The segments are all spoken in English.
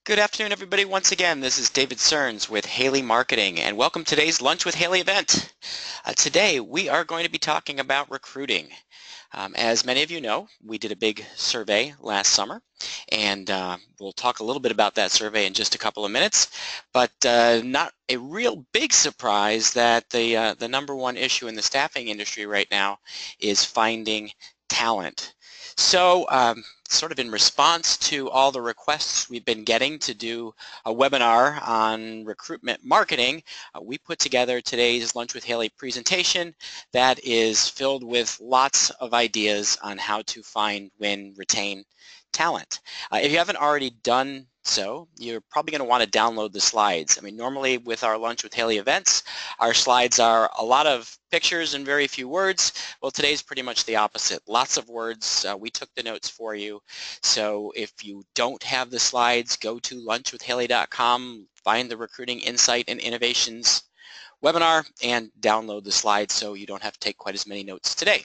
Good afternoon, everybody. Once again, this is David Cerns with Haley Marketing, and welcome to today's Lunch with Haley event. Today, we are going to be talking about recruiting. As many of you know, we did a big survey last summer, and we'll talk a little bit about that survey in just a couple of minutes, but not a real big surprise that the number one issue in the staffing industry right now is finding talent. So sort of in response to all the requests we've been getting to do a webinar on recruitment marketing, we put together today's Lunch with Haley presentation that is filled with lots of ideas on how to find, win, retain talent. If you haven't already done so, you're probably going to want to download the slides. I mean, normally with our Lunch with Haley events, our slides are a lot of pictures and very few words. Well, today's pretty much the opposite. Lots of words. We took the notes for you. So if you don't have the slides, go to lunchwithhaley.com, find the Recruiting Insight and Innovations webinar, and download the slides so you don't have to take quite as many notes today.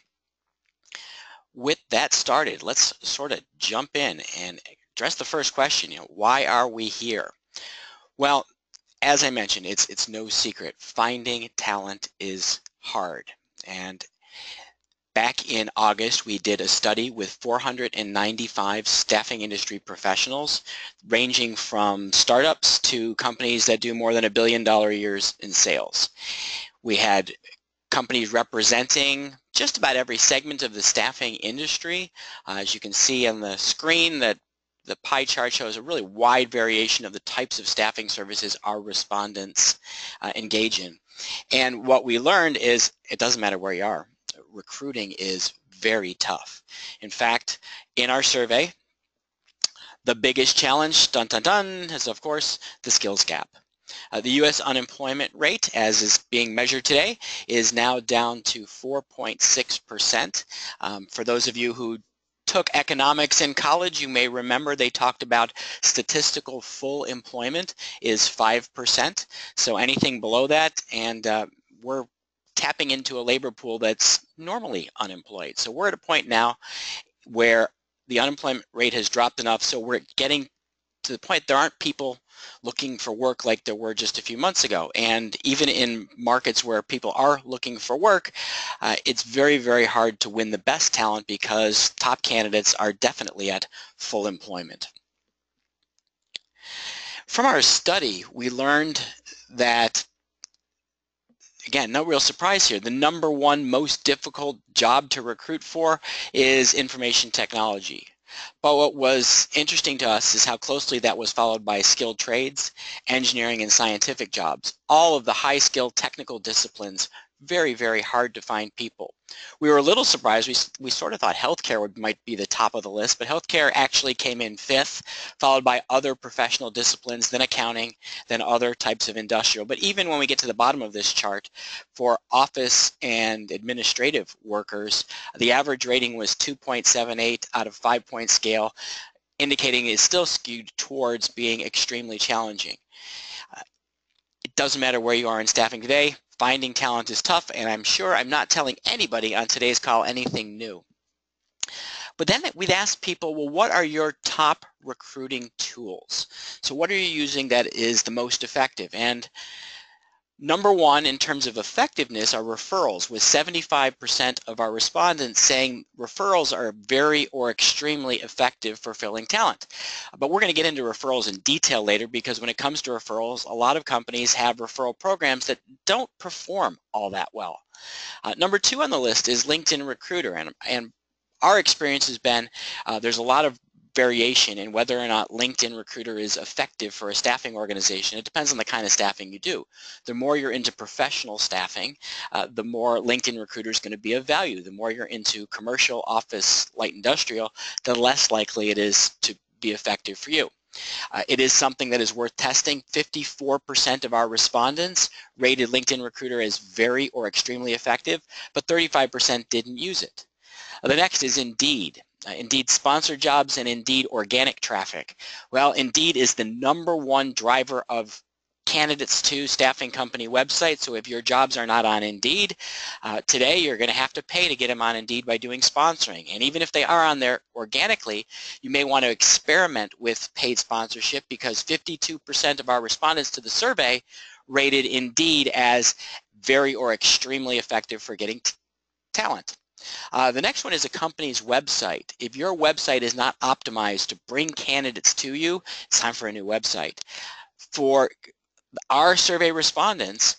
With that started, let's sort of jump in and address the first question. Why are we here? Well, as I mentioned, it's no secret. Finding talent is hard. And back in August, we did a study with 495 staffing industry professionals, ranging from startups to companies that do more than $1 billion a year in sales. We had companies representing just about every segment of the staffing industry. As you can see on the screen, that the pie chart shows a really wide variation of the types of staffing services our respondents engage in. And what we learned is it doesn't matter where you are. Recruiting is very tough. In fact, in our survey, the biggest challenge, dun dun dun, is of course the skills gap. The U.S. unemployment rate, as is being measured today, is now down to 4.6%. For those of you who took economics in college, you may remember they talked about statistical full employment is 5%. So anything below that, and we're tapping into a labor pool that's normally unemployed. So we're at a point now where the unemployment rate has dropped enough, so we're getting to the point there aren't people looking for work like there were just a few months ago. And even in markets where people are looking for work, it's very, very hard to win the best talent because top candidates are definitely at full employment. From our study, we learned that, again, no real surprise here, the number one most difficult job to recruit for is information technology. But what was interesting to us is how closely that was followed by skilled trades, engineering, and scientific jobs. All of the high-skilled technical disciplines, very, very hard to find people. We were a little surprised. We sort of thought healthcare might be the top of the list, but healthcare actually came in 5th, followed by other professional disciplines, then accounting, then other types of industrial. But even when we get to the bottom of this chart, for office and administrative workers, the average rating was 2.78 out of 5-point scale, indicating it's still skewed towards being extremely challenging. It doesn't matter where you are in staffing today. Finding talent is tough, and I'm sure I'm not telling anybody on today's call anything new. But then we'd ask people, well, what are your top recruiting tools? So what are you using that is the most effective? And number one in terms of effectiveness are referrals, with 75% of our respondents saying referrals are very or extremely effective for filling talent. But we're going to get into referrals in detail later, because when it comes to referrals, a lot of companies have referral programs that don't perform all that well. Number two on the list is LinkedIn Recruiter, and our experience has been there's a lot of variation in whether or not LinkedIn Recruiter is effective for a staffing organization. It depends on the kind of staffing you do. The more you're into professional staffing, the more LinkedIn Recruiter is going to be of value. The more you're into commercial, office, light industrial, the less likely it is to be effective for you. It is something that is worth testing. 54% of our respondents rated LinkedIn Recruiter as very or extremely effective, but 35% didn't use it. The next is Indeed. Indeed sponsored jobs and Indeed organic traffic. Well, Indeed is the number one driver of candidates to staffing company websites. So if your jobs are not on Indeed, today you're going to have to pay to get them on Indeed by doing sponsoring. And even if they are on there organically, you may want to experiment with paid sponsorship, because 52% of our respondents to the survey rated Indeed as very or extremely effective for getting talent. The next one is a company's website. If your website is not optimized to bring candidates to you, it's time for a new website. For our survey respondents,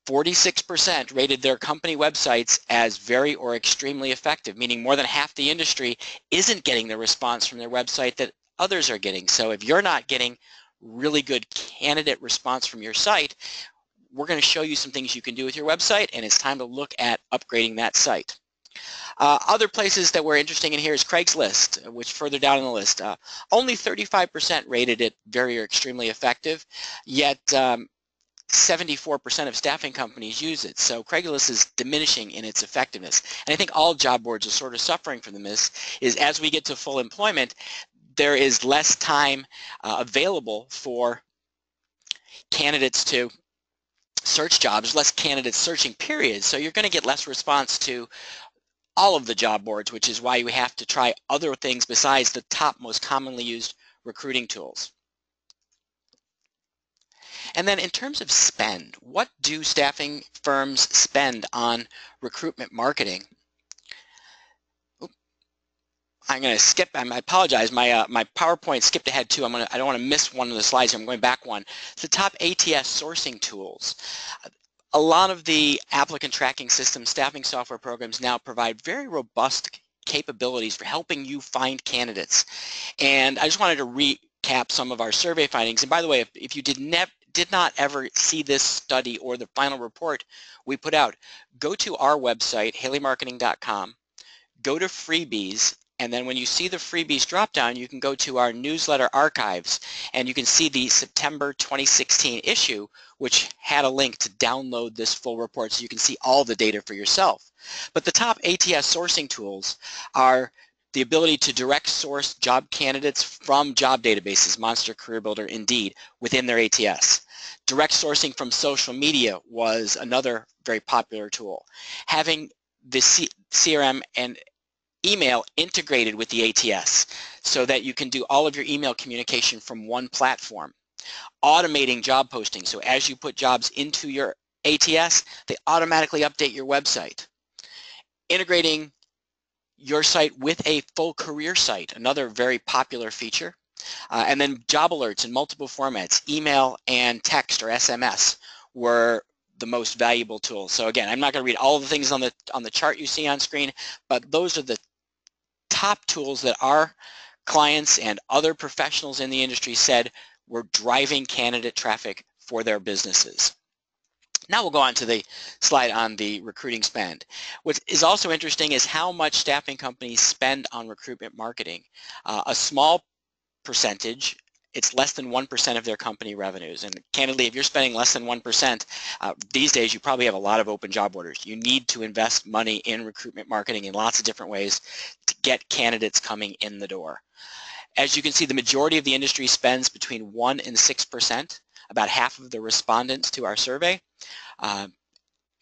46% rated their company websites as very or extremely effective, meaning more than half the industry isn't getting the response from their website that others are getting. So if you're not getting really good candidate response from your site, we're going to show you some things you can do with your website, and it's time to look at upgrading that site. Other places that we're interested in here is Craigslist, which further down on the list. Only 35% rated it very or extremely effective, yet 74% of staffing companies use it. So Craigslist is diminishing in its effectiveness. And I think all job boards are sort of suffering from this, is as we get to full employment, there is less time available for candidates to search jobs, less candidates searching, period. So you're going to get less response to all of the job boards, which is why we have to try other things besides the top most commonly used recruiting tools. And then in terms of spend, what do staffing firms spend on recruitment marketing? I'm going to skip, I apologize, my PowerPoint skipped ahead too. I don't want to miss one of the slides here. I'm going back one. It's the top ATS sourcing tools. A lot of the applicant tracking systems, staffing software programs now provide very robust capabilities for helping you find candidates. And I just wanted to recap some of our survey findings. And by the way, if you did not ever see this study or the final report we put out, go to our website, haleymarketing.com, go to freebies, and then when you see the freebies drop down, you can go to our newsletter archives, and you can see the September 2016 issue, which had a link to download this full report so you can see all the data for yourself. But the top ATS sourcing tools are the ability to direct source job candidates from job databases, Monster, Career Builder, Indeed, within their ATS. Direct sourcing from social media was another very popular tool. Having the CRM and email integrated with the ATS so that you can do all of your email communication from one platform. Automating job posting, so as you put jobs into your ATS, they automatically update your website. Integrating your site with a full career site, another very popular feature. And then job alerts in multiple formats, email and text or SMS were the most valuable tools. So again, I'm not going to read all the things on the chart you see on screen, but those are the top tools that our clients and other professionals in the industry said were driving candidate traffic for their businesses. Now we'll go on to the slide on the recruiting spend. What is also interesting is how much staffing companies spend on recruitment marketing. A small percentage, it's less than 1% of their company revenues. And candidly, if you're spending less than 1%, these days you probably have a lot of open job orders. You need to invest money in recruitment marketing in lots of different ways to get candidates coming in the door. As you can see, the majority of the industry spends between 1 and 6%, about half of the respondents to our survey.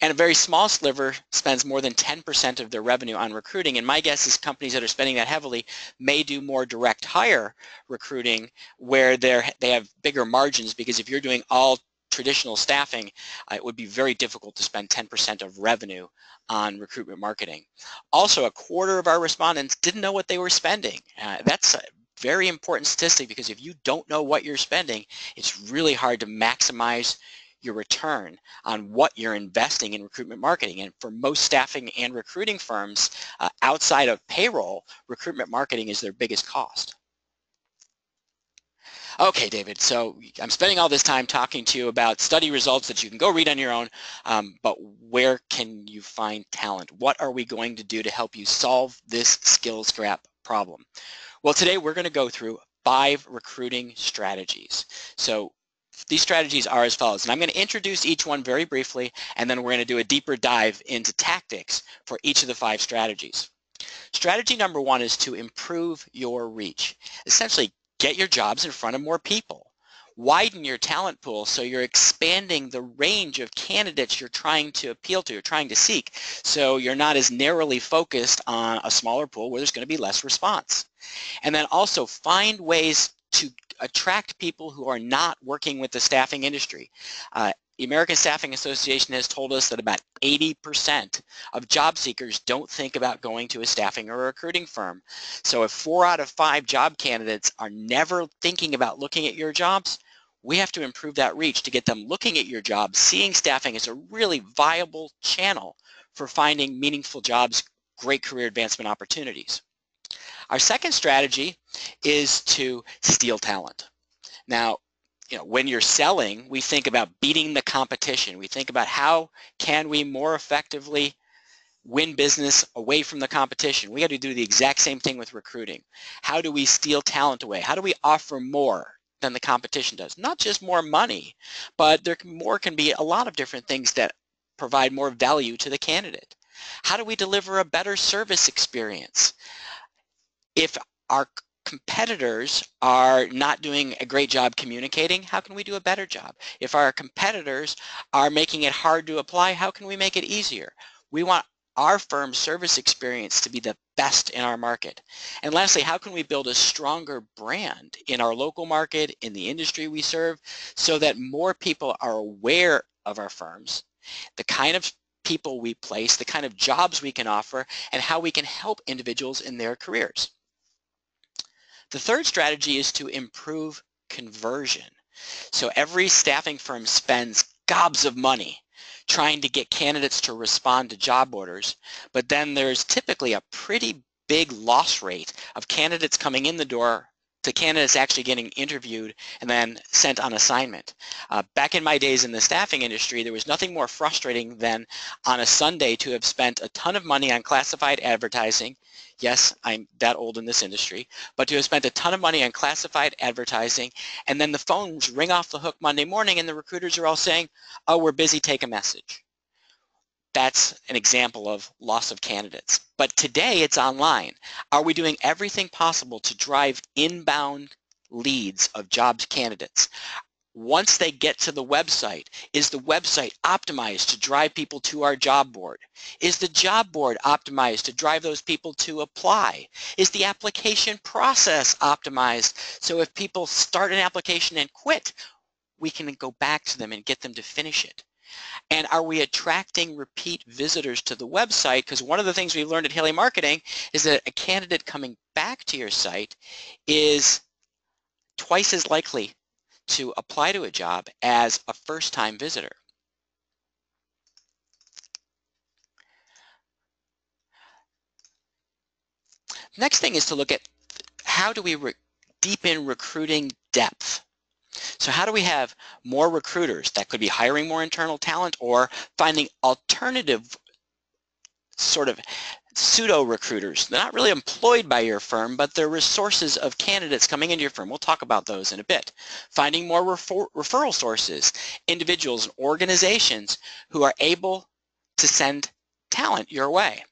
And a very small sliver spends more than 10% of their revenue on recruiting. And my guess is companies that are spending that heavily may do more direct hire recruiting where they have bigger margins, because if you're doing all traditional staffing, it would be very difficult to spend 10% of revenue on recruitment marketing. Also, a quarter of our respondents didn't know what they were spending. That's a very important statistic, because if you don't know what you're spending, it's really hard to maximize your return on what you're investing in recruitment marketing. And for most staffing and recruiting firms, outside of payroll, recruitment marketing is their biggest cost. Okay, David, so I'm spending all this time talking to you about study results that you can go read on your own, but where can you find talent? What are we going to do to help you solve this skills gap problem? Well, today we're going to go through 5 recruiting strategies. So these strategies are as follows, and I'm going to introduce each one very briefly, and then we're going to do a deeper dive into tactics for each of the 5 strategies. Strategy number 1 is to improve your reach. Essentially, get your jobs in front of more people. Widen your talent pool so you're expanding the range of candidates you're trying to appeal to, you're trying to seek, so you're not as narrowly focused on a smaller pool where there's going to be less response. And then also find ways to attract people who are not working with the staffing industry. The American Staffing Association has told us that about 80% of job seekers don't think about going to a staffing or a recruiting firm. So if 4 out of 5 job candidates are never thinking about looking at your jobs, we have to improve that reach to get them looking at your jobs, seeing staffing as a really viable channel for finding meaningful jobs, great career advancement opportunities. Our second strategy is to steal talent. Now, when you're selling, we think about beating the competition. We think about how can we more effectively win business away from the competition. We got to do the exact same thing with recruiting. How do we steal talent away? How do we offer more than the competition does? Not just more money, but more can be a lot of different things that provide more value to the candidate. How do we deliver a better service experience? If our competitors are not doing a great job communicating, how can we do a better job? If our competitors are making it hard to apply, how can we make it easier? We want our firm's service experience to be the best in our market. And lastly, how can we build a stronger brand in our local market, in the industry we serve, so that more people are aware of our firms, the kind of people we place, the kind of jobs we can offer, and how we can help individuals in their careers. The third strategy is to improve conversion. So every staffing firm spends gobs of money trying to get candidates to respond to job orders, but then there's typically a pretty big loss rate of candidates coming in the door to candidates actually getting interviewed and then sent on assignment. Back in my days in the staffing industry, there was nothing more frustrating than on a Sunday to have spent a ton of money on classified advertising. Yes, I'm that old in this industry, but to have spent a ton of money on classified advertising, and then the phones ring off the hook Monday morning and the recruiters are all saying, oh, we're busy, take a message. That's an example of loss of candidates. But today it's online. Are we doing everything possible to drive inbound leads of jobs candidates? Once they get to the website, is the website optimized to drive people to our job board? Is the job board optimized to drive those people to apply? Is the application process optimized so if people start an application and quit, we can go back to them and get them to finish it? And are we attracting repeat visitors to the website? Because one of the things we've learned at Haley Marketing is that a candidate coming back to your site is twice as likely to apply to a job as a first-time visitor. Next thing is to look at how do we deepen recruiting depth. So how do we have more recruiters? That could be hiring more internal talent or finding alternative sort of pseudo recruiters. They're not really employed by your firm, but they're resources of candidates coming into your firm. We'll talk about those in a bit. Finding more referral sources, individuals and organizations who are able to send talent your way.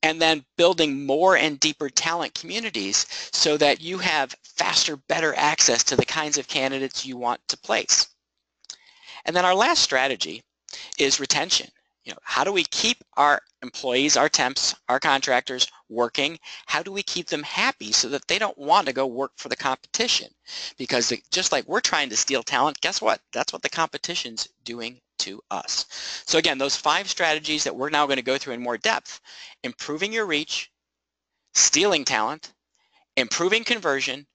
And then building more and deeper talent communities so that you have faster, better access to the kinds of candidates you want to place. And then our last strategy is retention. How do we keep our employees, our temps, our contractors working? How do we keep them happy so that they don't want to go work for the competition? Because just like we're trying to steal talent, guess what? That's what the competition's doing to us. So again, those 5 strategies that we're now going to go through in more depth: improving your reach, stealing talent, improving conversion,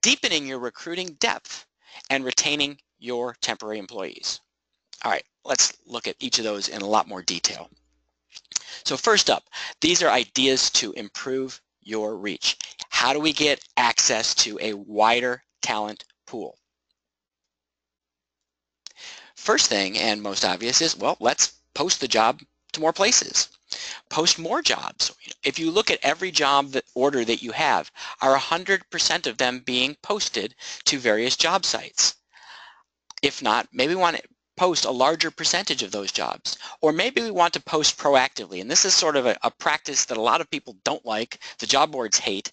deepening your recruiting depth, and retaining your temporary employees. All right, let's look at each of those in a lot more detail. So first up, these are ideas to improve your reach. How do we get access to a wider talent pool? First thing, and most obvious, is, well, let's post the job to more places. Post more jobs. If you look at every job order that you have, are 100% of them being posted to various job sites? If not, maybe we want to post a larger percentage of those jobs. Or maybe we want to post proactively. And this is sort of a practice that a lot of people don't like, the job boards hate,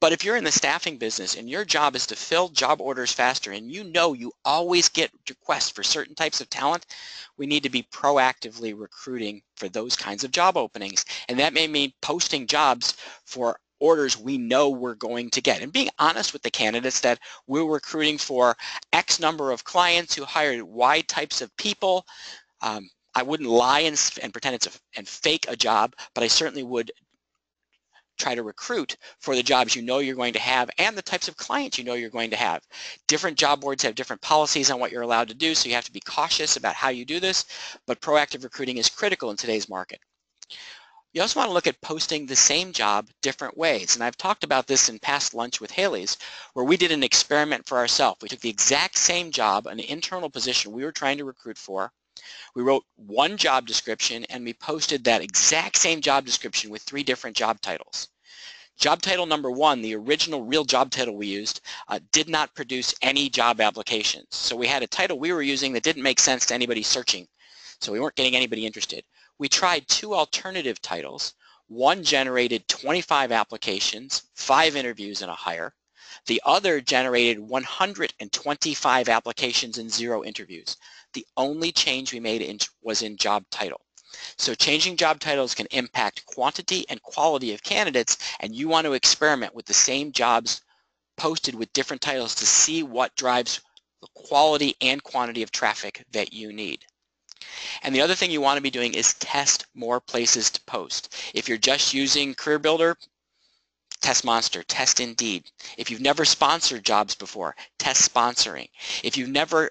But if you're in the staffing business and your job is to fill job orders faster and you know you always get requests for certain types of talent, we need to be proactively recruiting for those kinds of job openings. And that may mean posting jobs for orders we know we're going to get and being honest with the candidates that we're recruiting for X number of clients who hired Y types of people. I wouldn't lie and pretend and fake a job, but I certainly would try to recruit for the jobs you know you're going to have and the types of clients you know you're going to have. Different job boards have different policies on what you're allowed to do, so you have to be cautious about how you do this, but proactive recruiting is critical in today's market. You also want to look at posting the same job different ways, and I've talked about this in past Lunch with Haley's, where we did an experiment for ourselves. We took the exact same job, an internal position we were trying to recruit for. We wrote one job description and we posted that exact same job description with 3 different job titles. Job title number 1, the original real job title we used, did not produce any job applications. So we had a title we were using that didn't make sense to anybody searching. So we weren't getting anybody interested. We tried 2 alternative titles. One generated 25 applications, 5 interviews, and a hire. The other generated 125 applications and 0 interviews. The only change we made was in job title. So changing job titles can impact quantity and quality of candidates, and you want to experiment with the same jobs posted with different titles to see what drives the quality and quantity of traffic that you need. And the other thing you want to be doing is test more places to post. If you're just using Career Builder, test Monster, test Indeed. If you've never sponsored jobs before, test sponsoring. If you've never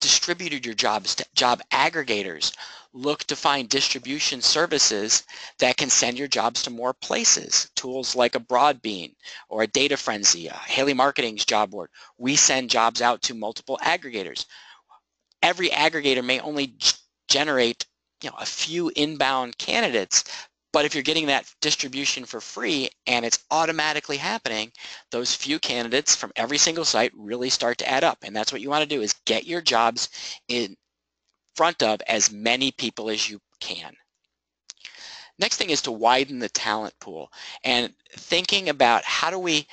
distributed your jobs to job aggregators, look to find distribution services that can send your jobs to more places. Tools like a Broadbean or a Data Frenzy, Haley Marketing's job board. We send jobs out to multiple aggregators. Every aggregator may only generate a few inbound candidates, but if you're getting that distribution for free and it's automatically happening, those few candidates from every single site really start to add up. And that's what you want to do, is get your jobs in front of as many people as you can. Next thing is to widen the talent pool and thinking about how do we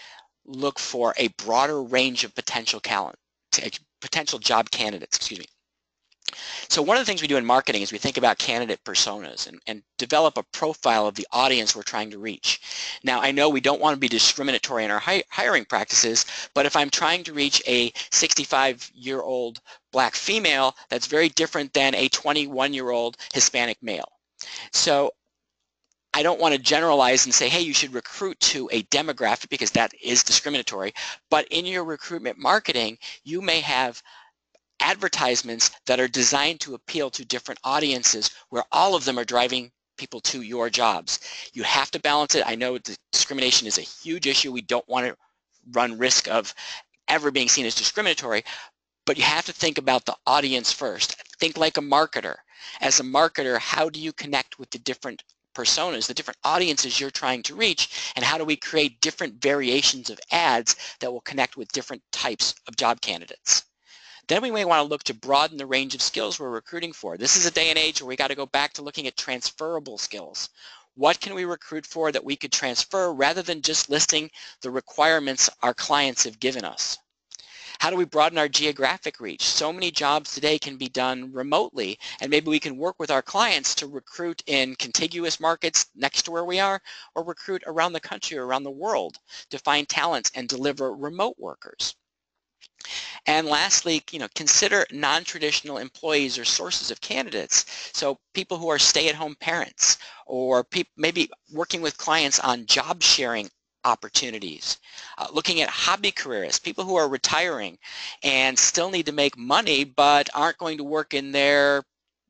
look for a broader range of potential job candidates, excuse me. So one of the things we do in marketing is we think about candidate personas and develop a profile of the audience we're trying to reach. Now, I know we don't want to be discriminatory in our hiring practices, but if I'm trying to reach a 65-year-old black female, that's very different than a 21-year-old Hispanic male. So I don't want to generalize and say, hey, you should recruit to a demographic, because that is discriminatory. But in your recruitment marketing, you may have advertisements that are designed to appeal to different audiences where all of them are driving people to your jobs. You have to balance it. I know discrimination is a huge issue. We don't want to run risk of ever being seen as discriminatory, but you have to think about the audience first. Think like a marketer. As a marketer, how do you connect with the different personas, the different audiences you're trying to reach, and how do we create different variations of ads that will connect with different types of job candidates? Then we may want to look to broaden the range of skills we're recruiting for. This is a day and age where we got to go back to looking at transferable skills. What can we recruit for that we could transfer rather than just listing the requirements our clients have given us? How do we broaden our geographic reach? So many jobs today can be done remotely, and maybe we can work with our clients to recruit in contiguous markets next to where we are, or recruit around the country or around the world to find talents and deliver remote workers. And lastly, consider non-traditional employees or sources of candidates. So people who are stay-at-home parents, or maybe working with clients on job sharing opportunities, looking at hobby careerists, people who are retiring and still need to make money but aren't going to work in their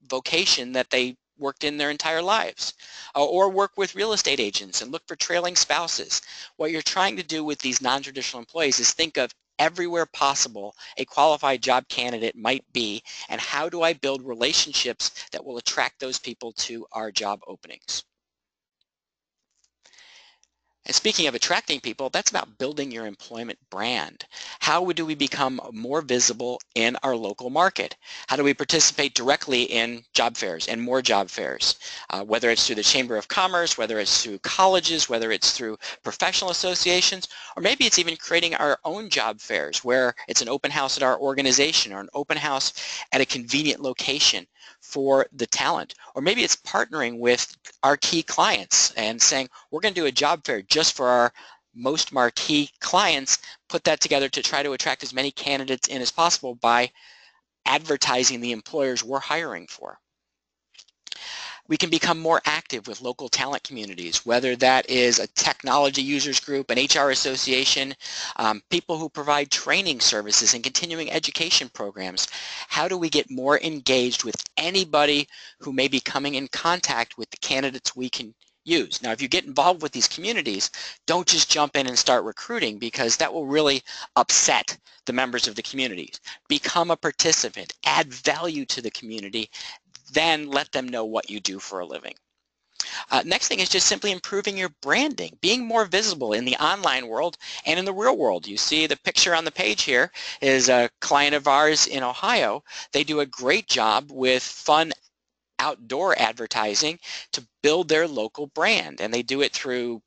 vocation that they worked in their entire lives, or work with real estate agents and look for trailing spouses. What you're trying to do with these non-traditional employees is think of everywhere possible a qualified job candidate might be, and how do I build relationships that will attract those people to our job openings. And speaking of attracting people, that's about building your employment brand. How do we become more visible in our local market? How do we participate directly in job fairs and more job fairs? Whether it's through the Chamber of Commerce, whether it's through colleges, whether it's through professional associations, or maybe it's even creating our own job fairs where it's an open house at our organization or an open house at a convenient location for the talent. Or maybe it's partnering with our key clients and saying, we're going to do a job fair just for our most marquee clients, put that together to try to attract as many candidates in as possible by advertising the employers we're hiring for. We can become more active with local talent communities, whether that is a technology users group, an HR association, people who provide training services and continuing education programs. How do we get more engaged with anybody who may be coming in contact with the candidates we can use? Now, if you get involved with these communities, don't just jump in and start recruiting, because that will really upset the members of the communities. Become a participant, add value to the community, then let them know what you do for a living. Next thing is just simply improving your branding, being more visible in the online world and in the real world. You see the picture on the page here is a client of ours in Ohio. They do a great job with fun outdoor advertising to build their local brand, and they do it through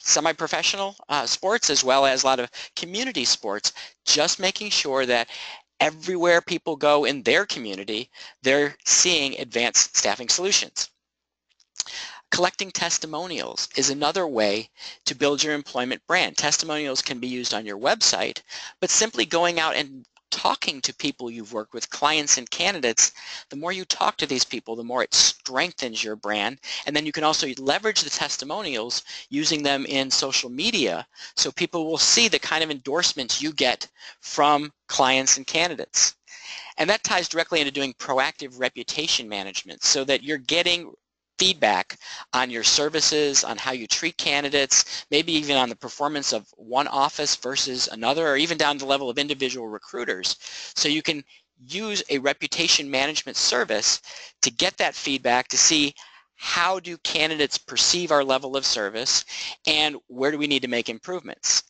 semi-professional sports as well as a lot of community sports, just making sure that everywhere people go in their community, they're seeing advanced staffing solutions. Collecting testimonials is another way to build your employment brand. Testimonials can be used on your website, but simply going out and talking to people you've worked with, clients and candidates, the more you talk to these people, the more it strengthens your brand. And then you can also leverage the testimonials using them in social media, so people will see the kind of endorsements you get from clients and candidates. And that ties directly into doing proactive reputation management, so that you're getting feedback on your services, on how you treat candidates, maybe even on the performance of one office versus another, or even down to the level of individual recruiters. So you can use a reputation management service to get that feedback to see how do candidates perceive our level of service and where do we need to make improvements.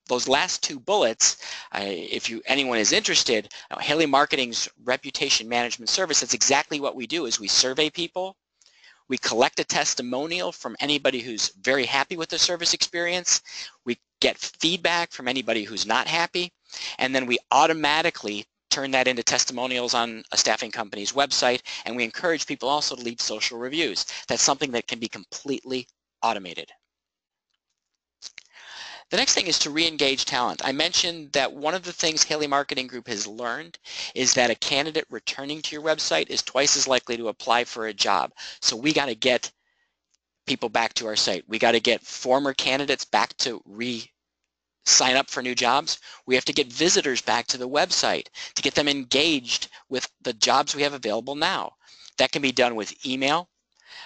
Those last two bullets, if anyone is interested, Haley Marketing's reputation management service, that's exactly what we do. Is we survey people. We collect a testimonial from anybody who's very happy with the service experience. We get feedback from anybody who's not happy, and then we automatically turn that into testimonials on a staffing company's website, and we encourage people also to leave social reviews. That's something that can be completely automated. The next thing is to re-engage talent. I mentioned that one of the things Haley Marketing Group has learned is that a candidate returning to your website is twice as likely to apply for a job. So we got to get people back to our site. We got to get former candidates back to sign up for new jobs. We have to get visitors back to the website to get them engaged with the jobs we have available now. That can be done with email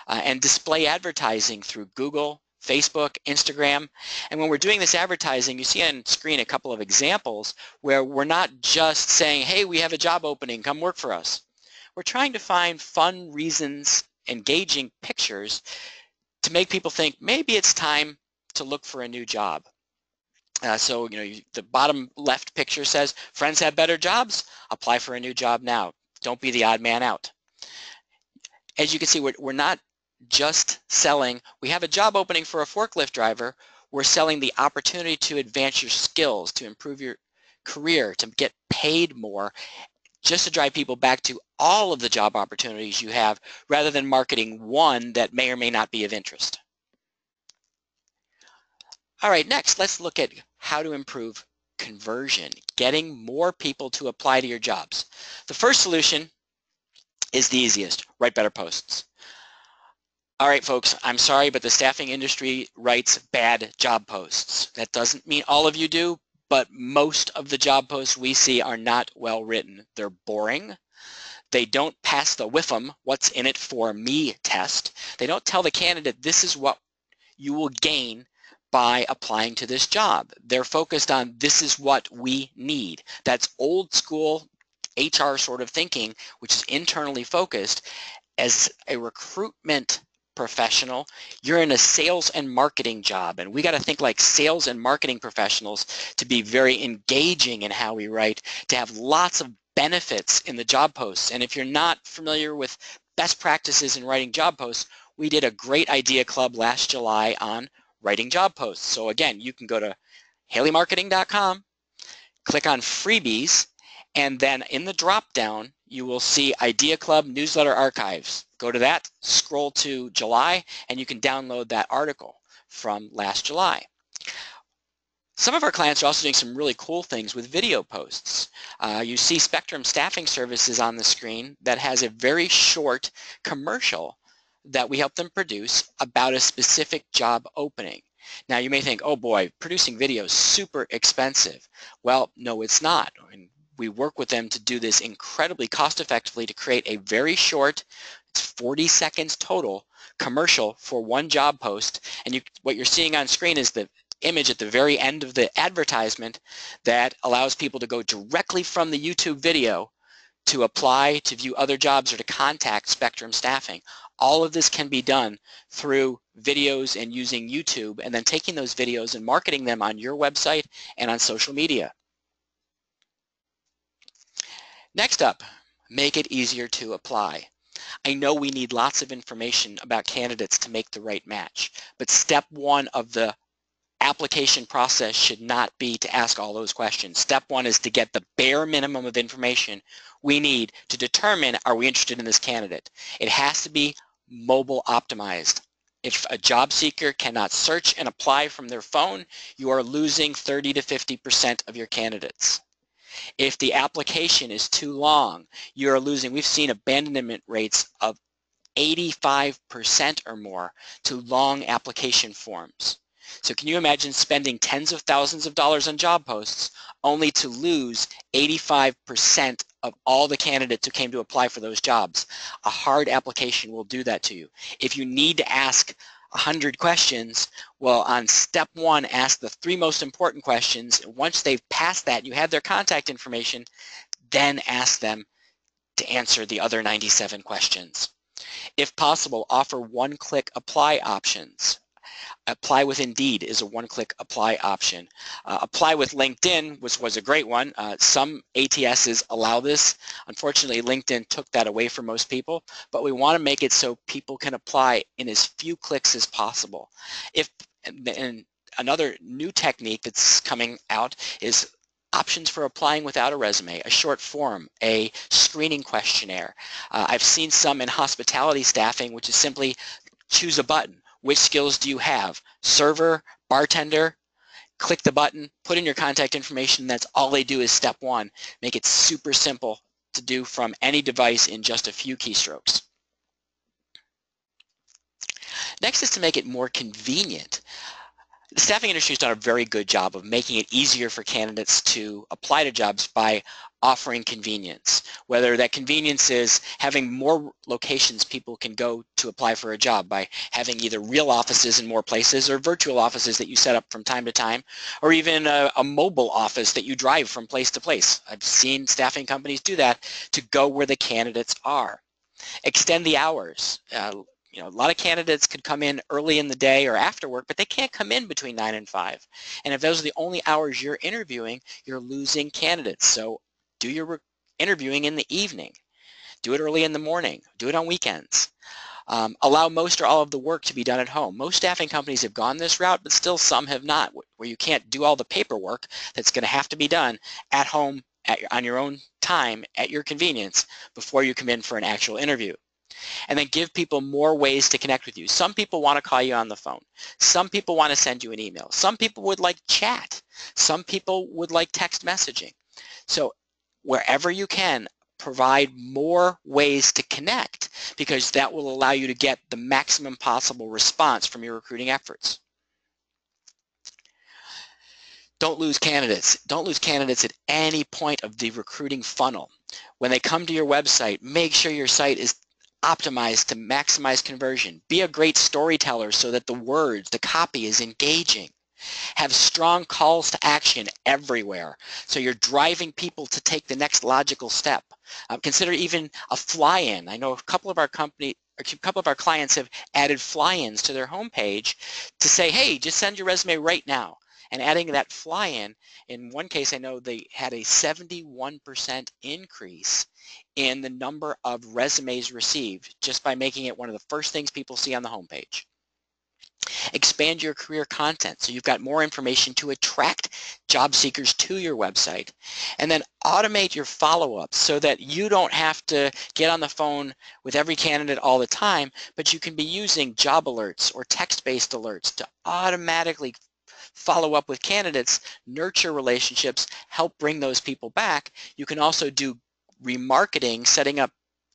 and display advertising through Google, Facebook, Instagram. And when we're doing this advertising, you see on screen a couple of examples where we're not just saying, hey, we have a job opening, come work for us. We're trying to find fun reasons, engaging pictures to make people think maybe it's time to look for a new job. So the bottom left picture says, friends have better jobs, apply for a new job now. Don't be the odd man out. As you can see, we're not just selling, we have a job opening for a forklift driver. We're selling the opportunity to advance your skills, to improve your career, to get paid more, just to drive people back to all of the job opportunities you have, rather than marketing one that may or may not be of interest. All right, next, let's look at how to improve conversion, getting more people to apply to your jobs. The first solution is the easiest, write better posts. All right, folks, I'm sorry, but the staffing industry writes bad job posts. That doesn't mean all of you do, but most of the job posts we see are not well written. They're boring. They don't pass the WIFM, what's in it for me test. They don't tell the candidate this is what you will gain by applying to this job. They're focused on this is what we need. That's old school HR sort of thinking, which is internally focused. As a recruitment professional, you're in a sales and marketing job, and we got to think like sales and marketing professionals to be very engaging in how we write, to have lots of benefits in the job posts. And if you're not familiar with best practices in writing job posts, we did a great idea club last July on writing job posts. So again, you can go to haleymarketing.com, click on freebies, and then in the drop down you will see Idea Club Newsletter Archives. Go to that, scroll to July, and you can download that article from last July. Some of our clients are also doing some really cool things with video posts. You see Spectrum Staffing Services on the screen that has a very short commercial that we help them produce about a specific job opening. Now you may think, oh boy, producing video is super expensive. Well, no, it's not. And we work with them to do this incredibly cost effectively to create a very short, it's 40 seconds total, commercial for one job post. And what you're seeing on screen is the image at the very end of the advertisement that allows people to go directly from the YouTube video to apply, to view other jobs, or to contact Spectrum Staffing. All of this can be done through videos and using YouTube, and then taking those videos and marketing them on your website and on social media. Next up, make it easier to apply. I know we need lots of information about candidates to make the right match, but step one of the application process should not be to ask all those questions. Step one is to get the bare minimum of information we need to determine, are we interested in this candidate? It has to be mobile optimized. If a job seeker cannot search and apply from their phone, you are losing 30 to 50% of your candidates. If the application is too long, you are losing, we've seen abandonment rates of 85% or more to long application forms. So can you imagine spending tens of thousands of dollars on job posts only to lose 85% of all the candidates who came to apply for those jobs? A hard application will do that to you. If you need to ask 100 questions, well, on step one, ask the 3 most important questions. Once they've passed that, you have their contact information, then ask them to answer the other 97 questions. If possible, offer one-click apply options. Apply with Indeed is a one-click apply option. Apply with LinkedIn was a great one. Some ATSs allow this. Unfortunately, LinkedIn took that away from most people, but we want to make it so people can apply in as few clicks as possible. And another new technique that's coming out is options for applying without a resume, a short form, a screening questionnaire. I've seen some in hospitality staffing, which is simply choose a button. Which skills do you have? Server, bartender, click the button, put in your contact information. That's all they do is step one. Make it super simple to do from any device in just a few keystrokes. Next is to make it more convenient. The staffing industry has done a very good job of making it easier for candidates to apply to jobs by offering convenience. Whether that convenience is having more locations people can go to apply for a job by having either real offices in more places or virtual offices that you set up from time to time, or even a mobile office that you drive from place to place. I've seen staffing companies do that to go where the candidates are. Extend the hours. You know, a lot of candidates could come in early in the day or after work, but they can't come in between 9 and 5. And if those are the only hours you're interviewing, you're losing candidates. So do your interviewing in the evening. Do it early in the morning. Do it on weekends. Allow most or all of the work to be done at home. Most staffing companies have gone this route, but still some have not, where you can't do all the paperwork that's going to have to be done at home on your own time at your convenience before you come in for an actual interview. And then give people more ways to connect with you. Some people want to call you on the phone. Some people want to send you an email. Some people would like chat. Some people would like text messaging. So wherever you can, provide more ways to connect, because that will allow you to get the maximum possible response from your recruiting efforts. Don't lose candidates. Don't lose candidates at any point of the recruiting funnel. When they come to your website, make sure your site is optimized to maximize conversion. Be a great storyteller so that the words, the copy is engaging. Have strong calls to action everywhere, so you're driving people to take the next logical step. Consider even a fly-in. I know a couple of our a couple of our clients have added fly-ins to their homepage to say, hey, just send your resume right now. And adding that fly-in, in one case I know they had a 71% increase in the number of resumes received just by making it one of the first things people see on the homepage. Expand your career content so you've got more information to attract job seekers to your website. And then automate your follow-ups so that you don't have to get on the phone with every candidate all the time, but you can be using job alerts or text-based alerts to automatically follow up with candidates, nurture relationships, help bring those people back. You can also do remarketing, setting up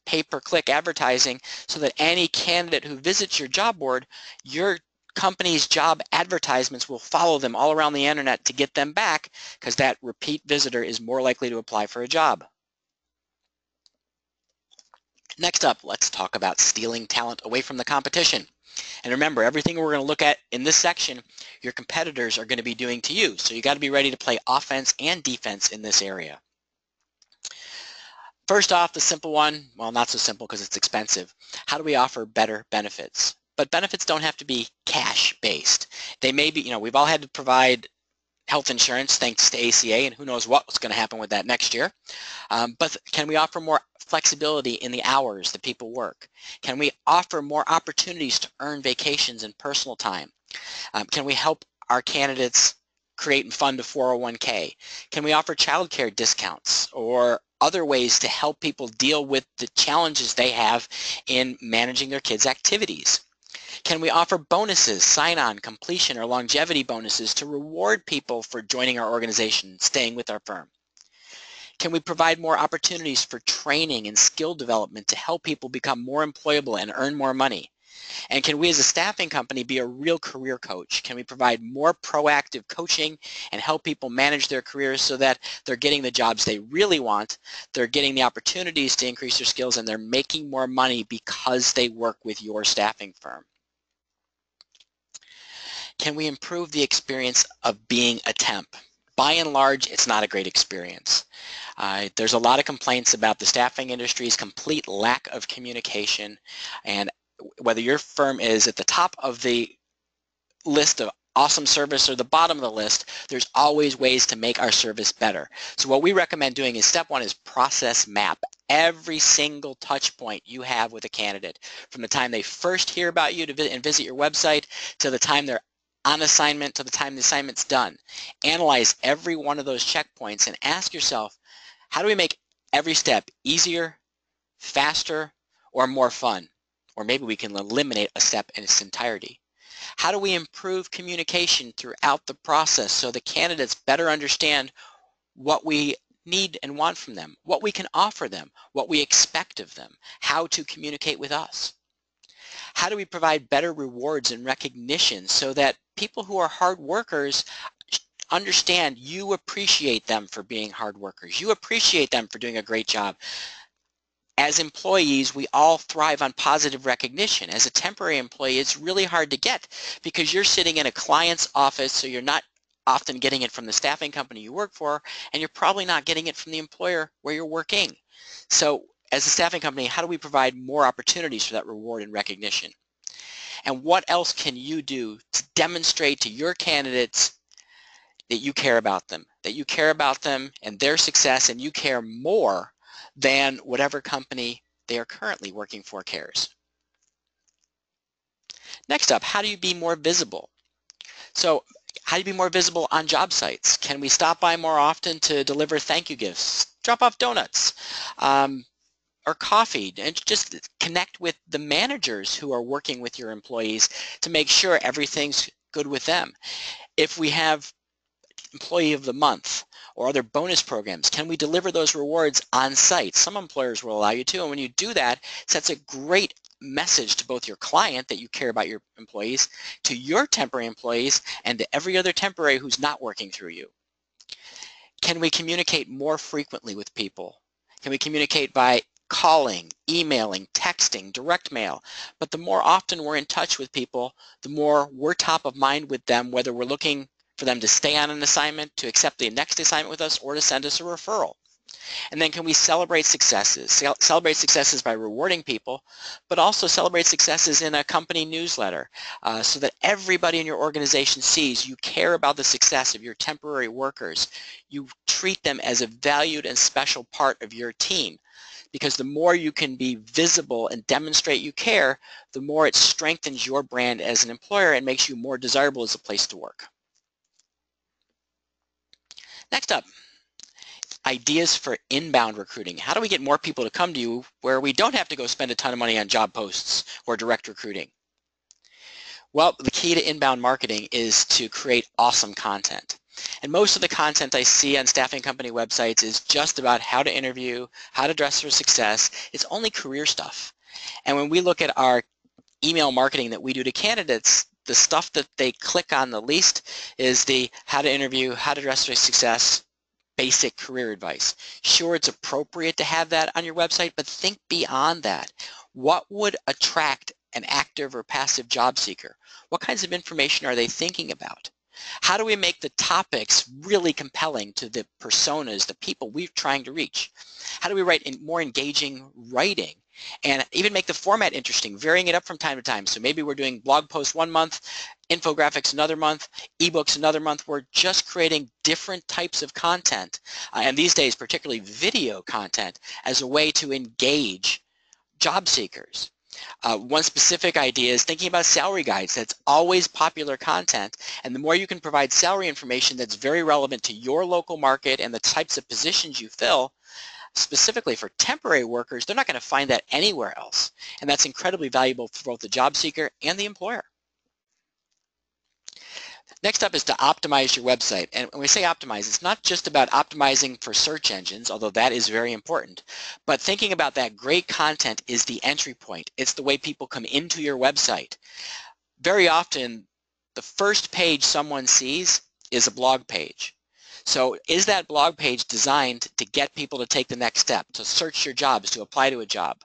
pay-per-click advertising so that any candidate who visits your job board, your company's job advertisements will follow them all around the internet to get them back, because that repeat visitor is more likely to apply for a job. Next up, let's talk about stealing talent away from the competition. And remember, everything we're going to look at in this section, your competitors are going to be doing to you. So you got to be ready to play offense and defense in this area. First off, the simple one, well, not so simple because it's expensive. How do we offer better benefits? But benefits don't have to be cash-based. They may be, we've all had to provide health insurance thanks to ACA, and who knows what's going to happen with that next year. But can we offer more flexibility in the hours that people work? Can we offer more opportunities to earn vacations and personal time? Can we help our candidates create and fund a 401k? Can we offer childcare discounts or other ways to help people deal with the challenges they have in managing their kids' activities? Can we offer bonuses, sign-on, completion, or longevity bonuses to reward people for joining our organization, staying with our firm? Can we provide more opportunities for training and skill development to help people become more employable and earn more money? And can we as a staffing company be a real career coach? Can we provide more proactive coaching and help people manage their careers so that they're getting the jobs they really want, they're getting the opportunities to increase their skills, and they're making more money because they work with your staffing firm? Can we improve the experience of being a temp? By and large, it's not a great experience. There's a lot of complaints about the staffing industry's complete lack of communication, and whether your firm is at the top of the list of awesome service or the bottom of the list, there's always ways to make our service better. So what we recommend doing is step one is process map every single touch point you have with a candidate, from the time they first hear about you and visit your website to the time they're on assignment to the time the assignment's done. Analyze every one of those checkpoints and ask yourself, how do we make every step easier, faster, or more fun? Or maybe we can eliminate a step in its entirety. How do we improve communication throughout the process so the candidates better understand what we need and want from them, what we can offer them, what we expect of them, how to communicate with us? How do we provide better rewards and recognition so that people who are hard workers understand you appreciate them for being hard workers, you appreciate them for doing a great job? As employees, we all thrive on positive recognition. As a temporary employee, it's really hard to get because you're sitting in a client's office, so you're not often getting it from the staffing company you work for, and you're probably not getting it from the employer where you're working. So as a staffing company, how do we provide more opportunities for that reward and recognition? And what else can you do to demonstrate to your candidates that you care about them, and their success, and you care more than whatever company they are currently working for cares? Next up, how do you be more visible? So how do you be more visible on job sites? Can we stop by more often to deliver thank you gifts, drop off donuts, or coffee, and just connect with the managers who are working with your employees to make sure everything's good with them? If we have Employee of the Month or other bonus programs, can we deliver those rewards on site? Some employers will allow you to, and when you do that, it sets a great message to both your client that you care about your employees, to your temporary employees, and to every other temporary who's not working through you. Can we communicate more frequently with people? Can we communicate by calling, emailing, texting, direct mail? But the more often we're in touch with people, the more we're top of mind with them, whether we're looking for them to stay on an assignment, to accept the next assignment with us, or to send us a referral. And then can we celebrate successes? Celebrate successes by rewarding people, but also celebrate successes in a company newsletter so that everybody in your organization sees you care about the success of your temporary workers. You treat them as a valued and special part of your team, because the more you can be visible and demonstrate you care, the more it strengthens your brand as an employer and makes you more desirable as a place to work. Next up, ideas for inbound recruiting. How do we get more people to come to you where we don't have to go spend a ton of money on job posts or direct recruiting? Well, the key to inbound marketing is to create awesome content. And most of the content I see on staffing company websites is just about how to interview, how to dress for success. It's only career stuff. And when we look at our email marketing that we do to candidates, the stuff that they click on the least is the how to interview, how to dress for success, basic career advice. Sure, it's appropriate to have that on your website, but think beyond that. What would attract an active or passive job seeker? What kinds of information are they thinking about? How do we make the topics really compelling to the personas, the people we're trying to reach? How do we write more engaging writing? And even make the format interesting, varying it up from time to time. So maybe we're doing blog posts one month, infographics another month, ebooks another month. We're just creating different types of content, and these days particularly video content, as a way to engage job seekers. One specific idea is thinking about salary guides. That's always popular content, and the more you can provide salary information that's very relevant to your local market and the types of positions you fill, specifically for temporary workers, they're not going to find that anywhere else. And that's incredibly valuable for both the job seeker and the employer. Next up is to optimize your website. And when we say optimize, it's not just about optimizing for search engines, although that is very important, but thinking about that great content is the entry point. It's the way people come into your website. Very often, the first page someone sees is a blog page. So is that blog page designed to get people to take the next step, to search your jobs, to apply to a job?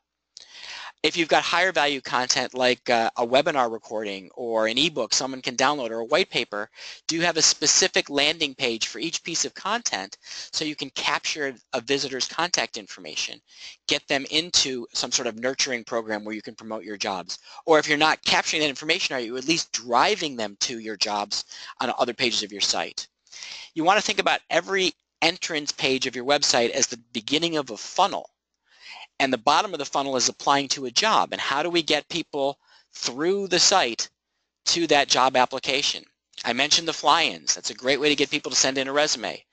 If you've got higher value content like a webinar recording or an ebook someone can download or a white paper, do you have a specific landing page for each piece of content so you can capture a visitor's contact information, get them into some sort of nurturing program where you can promote your jobs? Or if you're not capturing that information, are you at least driving them to your jobs on other pages of your site? You want to think about every entrance page of your website as the beginning of a funnel. And the bottom of the funnel is applying to a job. And how do we get people through the site to that job application? I mentioned the fly-ins. That's a great way to get people to send in a resume.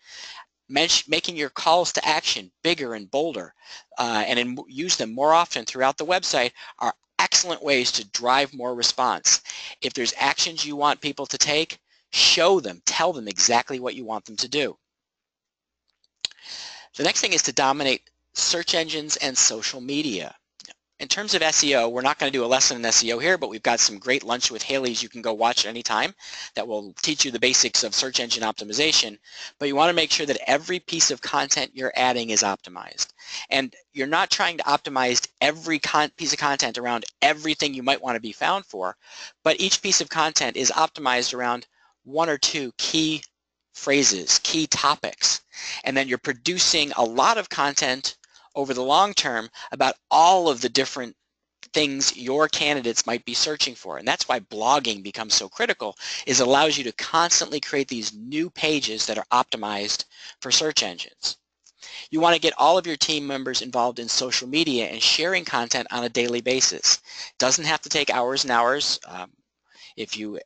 Making your calls to action bigger and bolder and use them more often throughout the website are excellent ways to drive more response. If there's actions you want people to take, show them, tell them exactly what you want them to do. The next thing is to dominate search engines and social media. In terms of SEO, we're not going to do a lesson in SEO here, but we've got some great Lunch with Haley's you can go watch at any time that will teach you the basics of search engine optimization. But you want to make sure that every piece of content you're adding is optimized. And you're not trying to optimize every piece of content around everything you might want to be found for, but each piece of content is optimized around one or two key phrases, key topics. And then you're producing a lot of content over the long term about all of the different things your candidates might be searching for. And that's why blogging becomes so critical, is it allows you to constantly create these new pages that are optimized for search engines. You want to get all of your team members involved in social media and sharing content on a daily basis. Doesn't have to take hours and hours. If you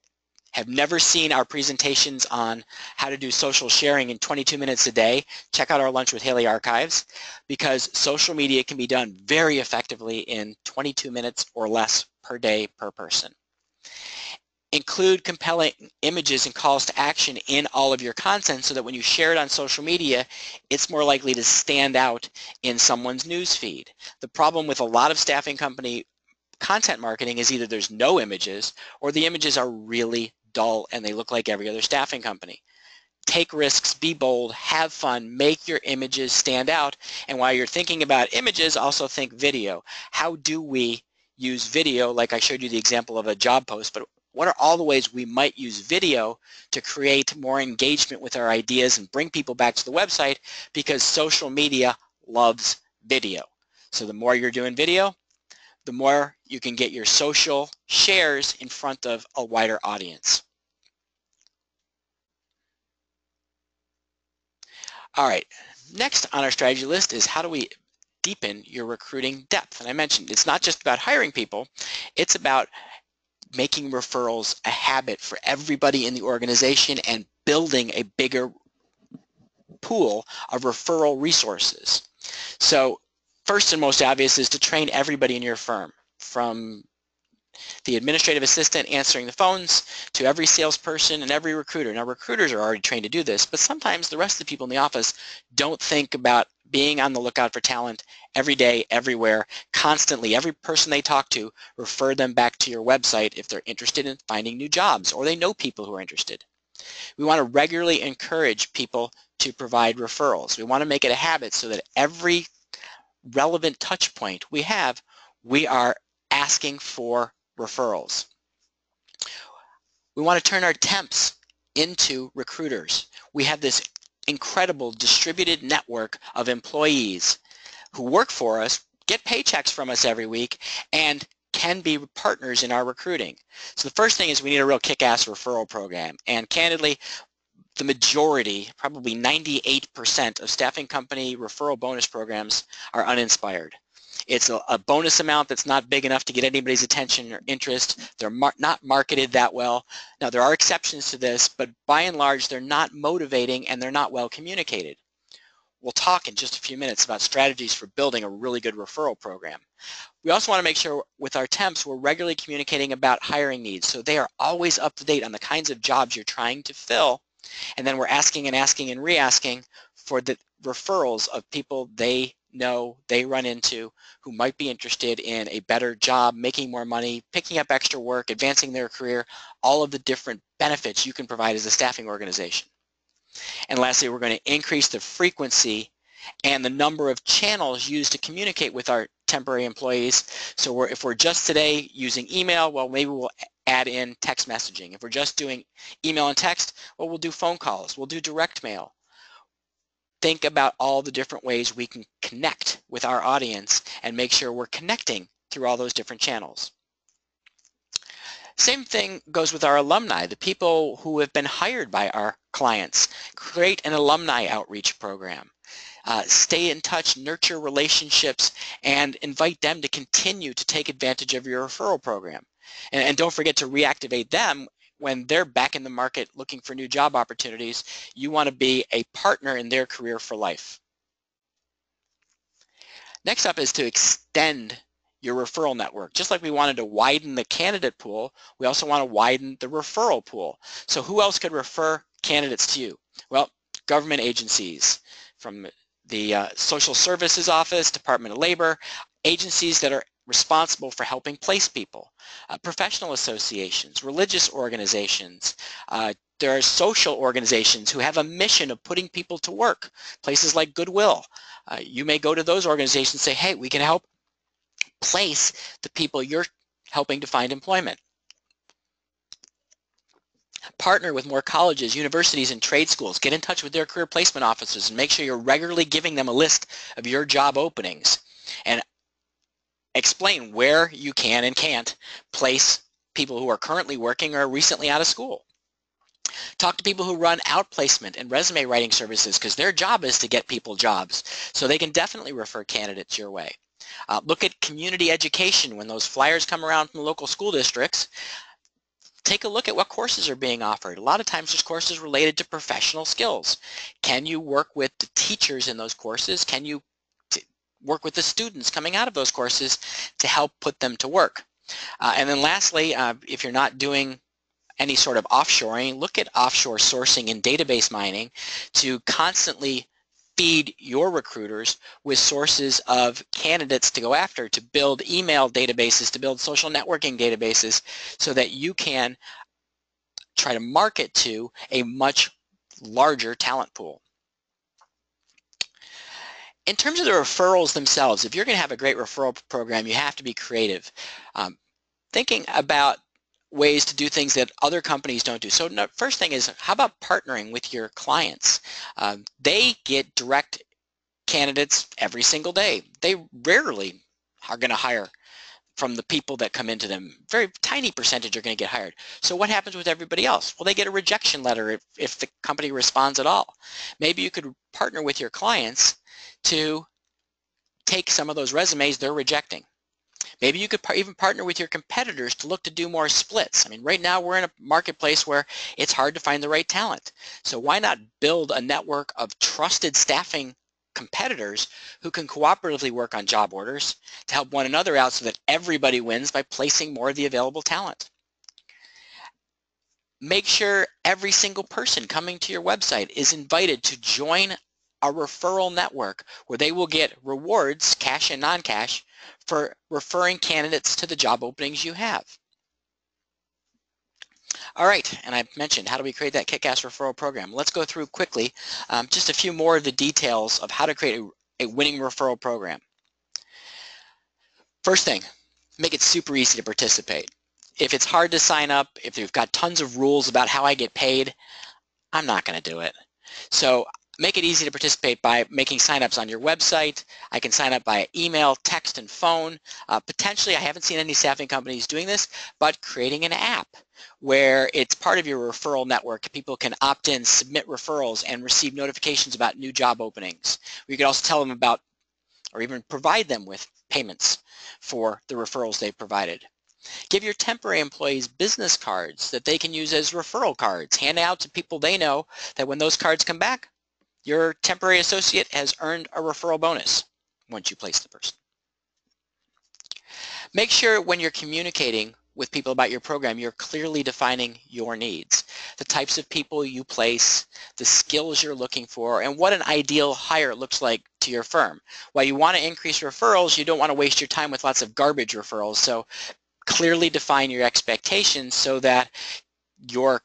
have never seen our presentations on how to do social sharing in 22 minutes a day, check out our Lunch with Haley archives, because social media can be done very effectively in 22 minutes or less per day per person. Include compelling images and calls to action in all of your content so that when you share it on social media, it's more likely to stand out in someone's news feed. The problem with a lot of staffing company content marketing is either there's no images or the images are really dull and they look like every other staffing company. Take risks, be bold, have fun, make your images stand out, and while you're thinking about images, also think video. How do we use video, like I showed you the example of a job post, but what are all the ways we might use video to create more engagement with our ideas and bring people back to the website, because social media loves video. So the more you're doing video, the more you can get your social shares in front of a wider audience. All right, next on our strategy list is how do we deepen your recruiting depth? And I mentioned it's not just about hiring people, it's about making referrals a habit for everybody in the organization and building a bigger pool of referral resources. So first and most obvious is to train everybody in your firm, from the administrative assistant answering the phones to every salesperson and every recruiter. Now, recruiters are already trained to do this, but sometimes the rest of the people in the office don't think about being on the lookout for talent every day, everywhere, constantly. Every person they talk to, refer them back to your website if they're interested in finding new jobs or they know people who are interested. We want to regularly encourage people to provide referrals. We want to make it a habit so that every relevant touch point we have, we are asking for referrals. We want to turn our temps into recruiters. We have this incredible distributed network of employees who work for us, get paychecks from us every week, and can be partners in our recruiting. So the first thing is we need a real kick-ass referral program. And candidly, the majority, probably 98% of staffing company referral bonus programs are uninspired. It's a bonus amount that's not big enough to get anybody's attention or interest. They're not marketed that well. Now, there are exceptions to this, but by and large, they're not motivating and they're not well communicated. We'll talk in just a few minutes about strategies for building a really good referral program. We also want to make sure with our temps we're regularly communicating about hiring needs, so they are always up to date on the kinds of jobs you're trying to fill, and then we're asking and asking and re-asking for the referrals of people they know they run into who might be interested in a better job, making more money, picking up extra work, advancing their career, all of the different benefits you can provide as a staffing organization. And lastly, we're going to increase the frequency and the number of channels used to communicate with our temporary employees. So if we're just today using email, well, maybe we'll add in text messaging. If we're just doing email and text, well, we'll do phone calls, we'll do direct mail. Think about all the different ways we can connect with our audience and make sure we're connecting through all those different channels. Same thing goes with our alumni, the people who have been hired by our clients. Create an alumni outreach program. Stay in touch, nurture relationships, and invite them to continue to take advantage of your referral program. And don't forget to reactivate them when they're back in the market looking for new job opportunities. You want to be a partner in their career for life. Next up is to extend your referral network. Just like we wanted to widen the candidate pool, we also want to widen the referral pool. So who else could refer candidates to you? Well, government agencies, from the Social Services Office, Department of Labor, agencies that are responsible for helping place people, professional associations, religious organizations. There are social organizations who have a mission of putting people to work, places like Goodwill. You may go to those organizations and say, hey, we can help place the people you're helping to find employment. Partner with more colleges, universities, and trade schools. Get in touch with their career placement officers and make sure you're regularly giving them a list of your job openings, and explain where you can and can't place people who are currently working or recently out of school. Talk to people who run outplacement and resume writing services, because their job is to get people jobs, so they can definitely refer candidates your way. Look at community education. When those flyers come around from the local school districts, take a look at what courses are being offered. A lot of times there's courses related to professional skills. Can you work with the teachers in those courses? Can you work with the students coming out of those courses to help put them to work? And then lastly, if you're not doing any sort of offshoring, look at offshore sourcing and database mining to constantly feed your recruiters with sources of candidates to go after, to build email databases, to build social networking databases, so that you can try to market to a much larger talent pool. In terms of the referrals themselves, if you're going to have a great referral program, you have to be creative. Thinking about ways to do things that other companies don't do. So first thing is, how about partnering with your clients? They get direct candidates every single day. They rarely are going to hire from the people that come into them. Very tiny percentage are going to get hired. So what happens with everybody else? Well, they get a rejection letter if the company responds at all. Maybe you could partner with your clients to take some of those resumes they're rejecting. Maybe you could even partner with your competitors to look to do more splits. I mean, right now we're in a marketplace where it's hard to find the right talent. So why not build a network of trusted staffing competitors who can cooperatively work on job orders to help one another out so that everybody wins by placing more of the available talent. Make sure every single person coming to your website is invited to join a referral network where they will get rewards, cash and non-cash, for referring candidates to the job openings you have. All right, and I mentioned, how do we create that kick-ass referral program? Let's go through quickly just a few more of the details of how to create a winning referral program. First thing, make it super easy to participate. If it's hard to sign up, if you've got tons of rules about how I get paid, I'm not going to do it. So make it easy to participate by making signups on your website. I can sign up by email, text, and phone. Potentially, I haven't seen any staffing companies doing this, but creating an app where it's part of your referral network. People can opt in, submit referrals, and receive notifications about new job openings. You can also tell them about, or even provide them with payments for the referrals they've provided. Give your temporary employees business cards that they can use as referral cards. Hand out to people they know that when those cards come back, your temporary associate has earned a referral bonus once you place the person. Make sure when you're communicating with people about your program, you're clearly defining your needs, the types of people you place, the skills you're looking for, and what an ideal hire looks like to your firm. While you want to increase referrals, you don't want to waste your time with lots of garbage referrals. So clearly define your expectations so that your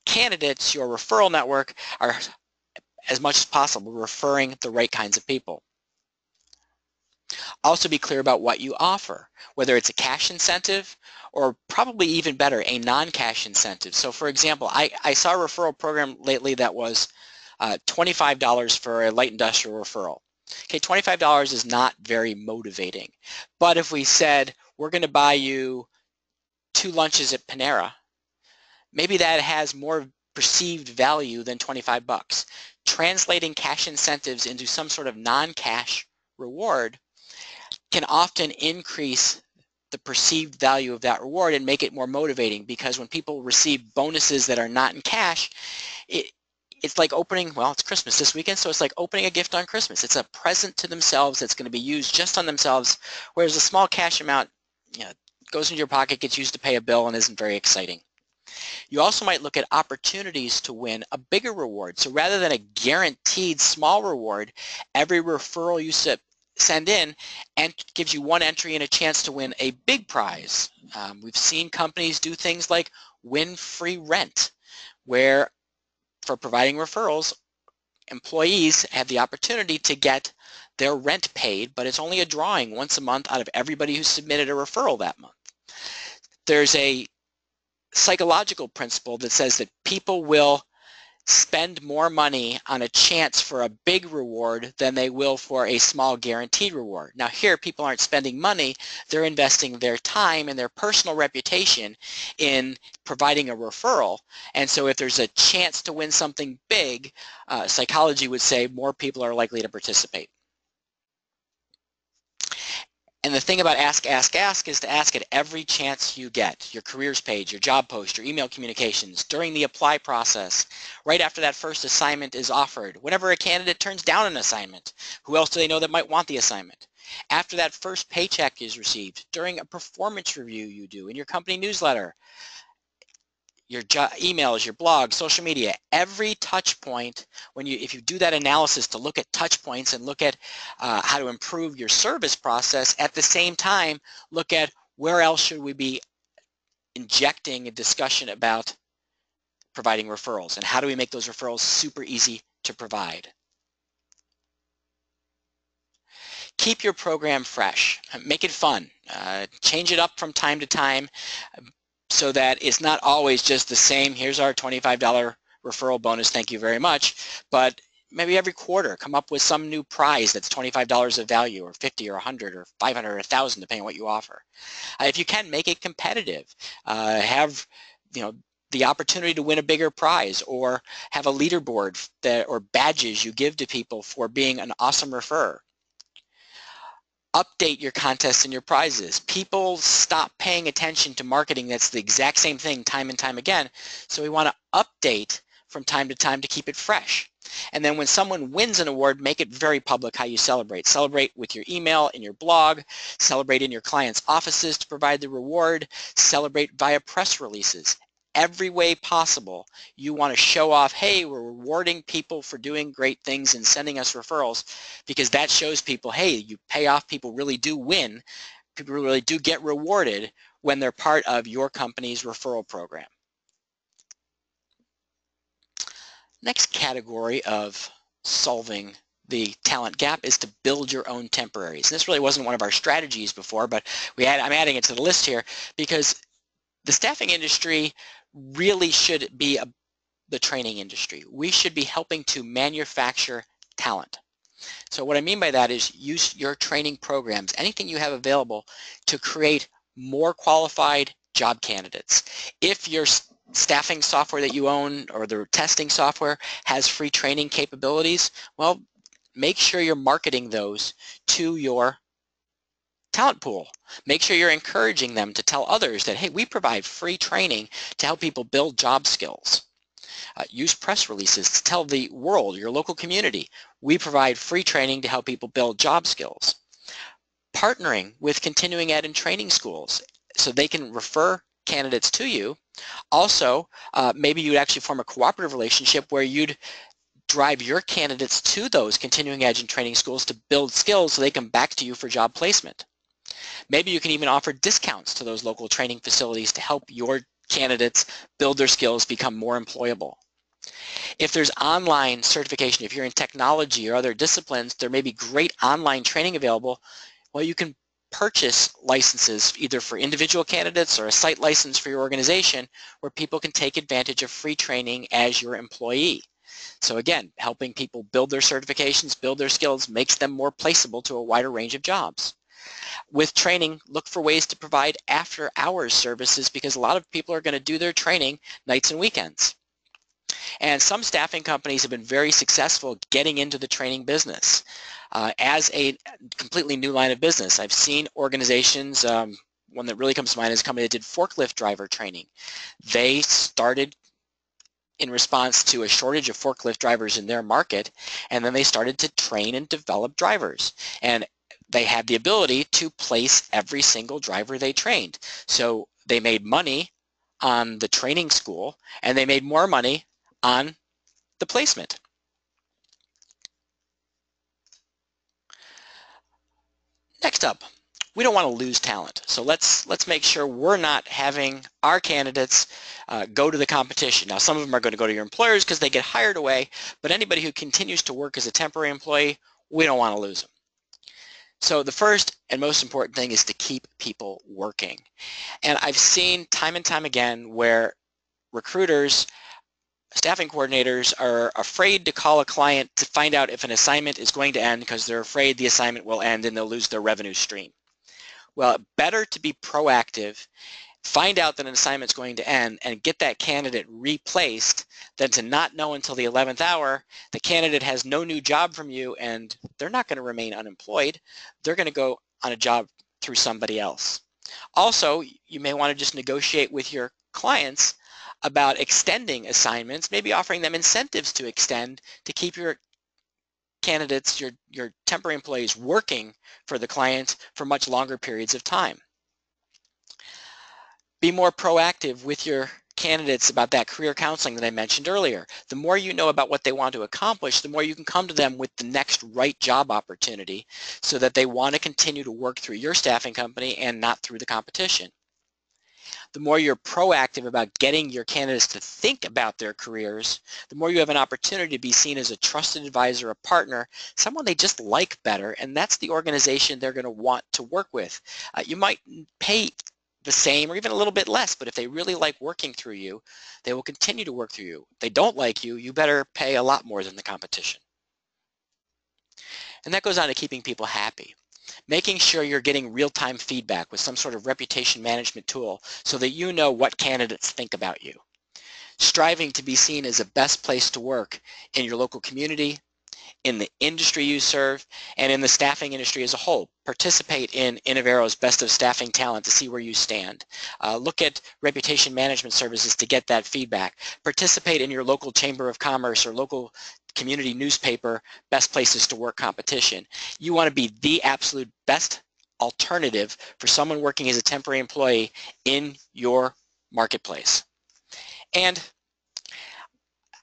candidates, your referral network, are as much as possible referring the right kinds of people. Also be clear about what you offer, whether it's a cash incentive or probably even better, a non-cash incentive. So for example, I saw a referral program lately that was $25 for a light industrial referral. Okay, $25 is not very motivating. But if we said, we're going to buy you 2 lunches at Panera, maybe that has more perceived value than 25 bucks. Translating cash incentives into some sort of non-cash reward can often increase the perceived value of that reward and make it more motivating, because when people receive bonuses that are not in cash, it's like opening, well, it's Christmas this weekend, so it's like opening a gift on Christmas. It's a present to themselves that's going to be used just on themselves, whereas a small cash amount, goes into your pocket, gets used to pay a bill, and isn't very exciting. You also might look at opportunities to win a bigger reward. So rather than a guaranteed small reward, every referral you send in and gives you 1 entry and a chance to win a big prize. We've seen companies do things like win free rent, where for providing referrals, employees have the opportunity to get their rent paid, but it's only a drawing once a month out of everybody who submitted a referral that month. There's a psychological principle that says that people will spend more money on a chance for a big reward than they will for a small guaranteed reward. Now here, people aren't spending money, they're investing their time and their personal reputation in providing a referral. And so if there's a chance to win something big, psychology would say more people are likely to participate. And the thing about ask, ask, ask is to ask at every chance you get. Your careers page, your job post, your email communications, during the apply process, right after that first assignment is offered, whenever a candidate turns down an assignment, who else do they know that might want the assignment? After that first paycheck is received, during a performance review you do in your company newsletter, your emails, your blog, social media, every touch point, if you do that analysis to look at touch points and look at how to improve your service process, at the same time, look at where else should we be injecting a discussion about providing referrals and how do we make those referrals super easy to provide. Keep your program fresh. Make it fun. Change it up from time to time. so that it's not always just the same, here's our $25 referral bonus, thank you very much, but maybe every quarter come up with some new prize that's $25 of value, or 50 or 100 or 500 or 1,000, depending on what you offer. If you can, make it competitive. Have the opportunity to win a bigger prize, or have a leaderboard or badges you give to people for being an awesome referrer. Update your contests and your prizes. People stop paying attention to marketing that's the exact same thing time and time again, so we want to update from time to time to keep it fresh. And then when someone wins an award, make it very public how you celebrate. Celebrate with your email, in your blog, celebrate in your clients' offices to provide the reward, celebrate via press releases. Every way possible, you want to show off, hey, we're rewarding people for doing great things and sending us referrals, because that shows people, hey, you pay off, people really do win, people really do get rewarded when they're part of your company's referral program. Next category of solving the talent gap is to build your own temporaries. And this really wasn't one of our strategies before, but I'm adding it to the list here because the staffing industry really should be the training industry. We should be helping to manufacture talent. So what I mean by that is use your training programs, anything you have available, to create more qualified job candidates. If your staffing software that you own or the testing software has free training capabilities, well, make sure you're marketing those to your talent pool. Make sure you're encouraging them to tell others that, hey, we provide free training to help people build job skills. Use press releases to tell the world, your local community, we provide free training to help people build job skills. Partnering with continuing ed and training schools so they can refer candidates to you. Also, maybe you'd actually form a cooperative relationship where you'd drive your candidates to those continuing ed and training schools to build skills so they come back to you for job placement. Maybe you can even offer discounts to those local training facilities to help your candidates build their skills, become more employable. If there's online certification, if you're in technology or other disciplines, there may be great online training available. Well, you can purchase licenses either for individual candidates or a site license for your organization where people can take advantage of free training as your employee. So again, helping people build their certifications, build their skills, makes them more placeable to a wider range of jobs. With training, look for ways to provide after-hours services because a lot of people are going to do their training nights and weekends. And some staffing companies have been very successful getting into the training business as a completely new line of business. I've seen organizations, one that really comes to mind is a company that did forklift driver training. They started in response to a shortage of forklift drivers in their market, and then they started to train and develop drivers. And they had the ability to place every single driver they trained. So they made money on the training school, and they made more money on the placement. Next up, we don't want to lose talent. So let's make sure we're not having our candidates go to the competition. Now, some of them are going to go to your employers because they get hired away, but anybody who continues to work as a temporary employee, we don't want to lose them. So the first and most important thing is to keep people working. And I've seen time and time again where recruiters, staffing coordinators are afraid to call a client to find out if an assignment is going to end because they're afraid the assignment will end and they'll lose their revenue stream. Well, better to be proactive, find out that an assignment is going to end and get that candidate replaced than to not know until the 11th hour. The candidate has no new job from you and they're not going to remain unemployed. They're going to go on a job through somebody else. Also, you may want to just negotiate with your clients about extending assignments, maybe offering them incentives to extend to keep your candidates, your temporary employees working for the client for much longer periods of time. Be more proactive with your candidates about that career counseling that I mentioned earlier. The more you know about what they want to accomplish, the more you can come to them with the next right job opportunity so that they want to continue to work through your staffing company and not through the competition. The more you're proactive about getting your candidates to think about their careers, the more you have an opportunity to be seen as a trusted advisor, a partner, someone they just like better, and that's the organization they're going to want to work with. You might pay the same or even a little bit less, but if they really like working through you, they will continue to work through you. If they don't like you, you better pay a lot more than the competition. And that goes on to keeping people happy. Making sure you're getting real-time feedback with some sort of reputation management tool so that you know what candidates think about you. Striving to be seen as the best place to work in your local community, in the industry you serve, and in the staffing industry as a whole. Participate in Innovero's Best of Staffing Talent to see where you stand. Look at reputation management services to get that feedback. Participate in your local Chamber of Commerce or local community newspaper Best Places to Work competition. You want to be the absolute best alternative for someone working as a temporary employee in your marketplace. And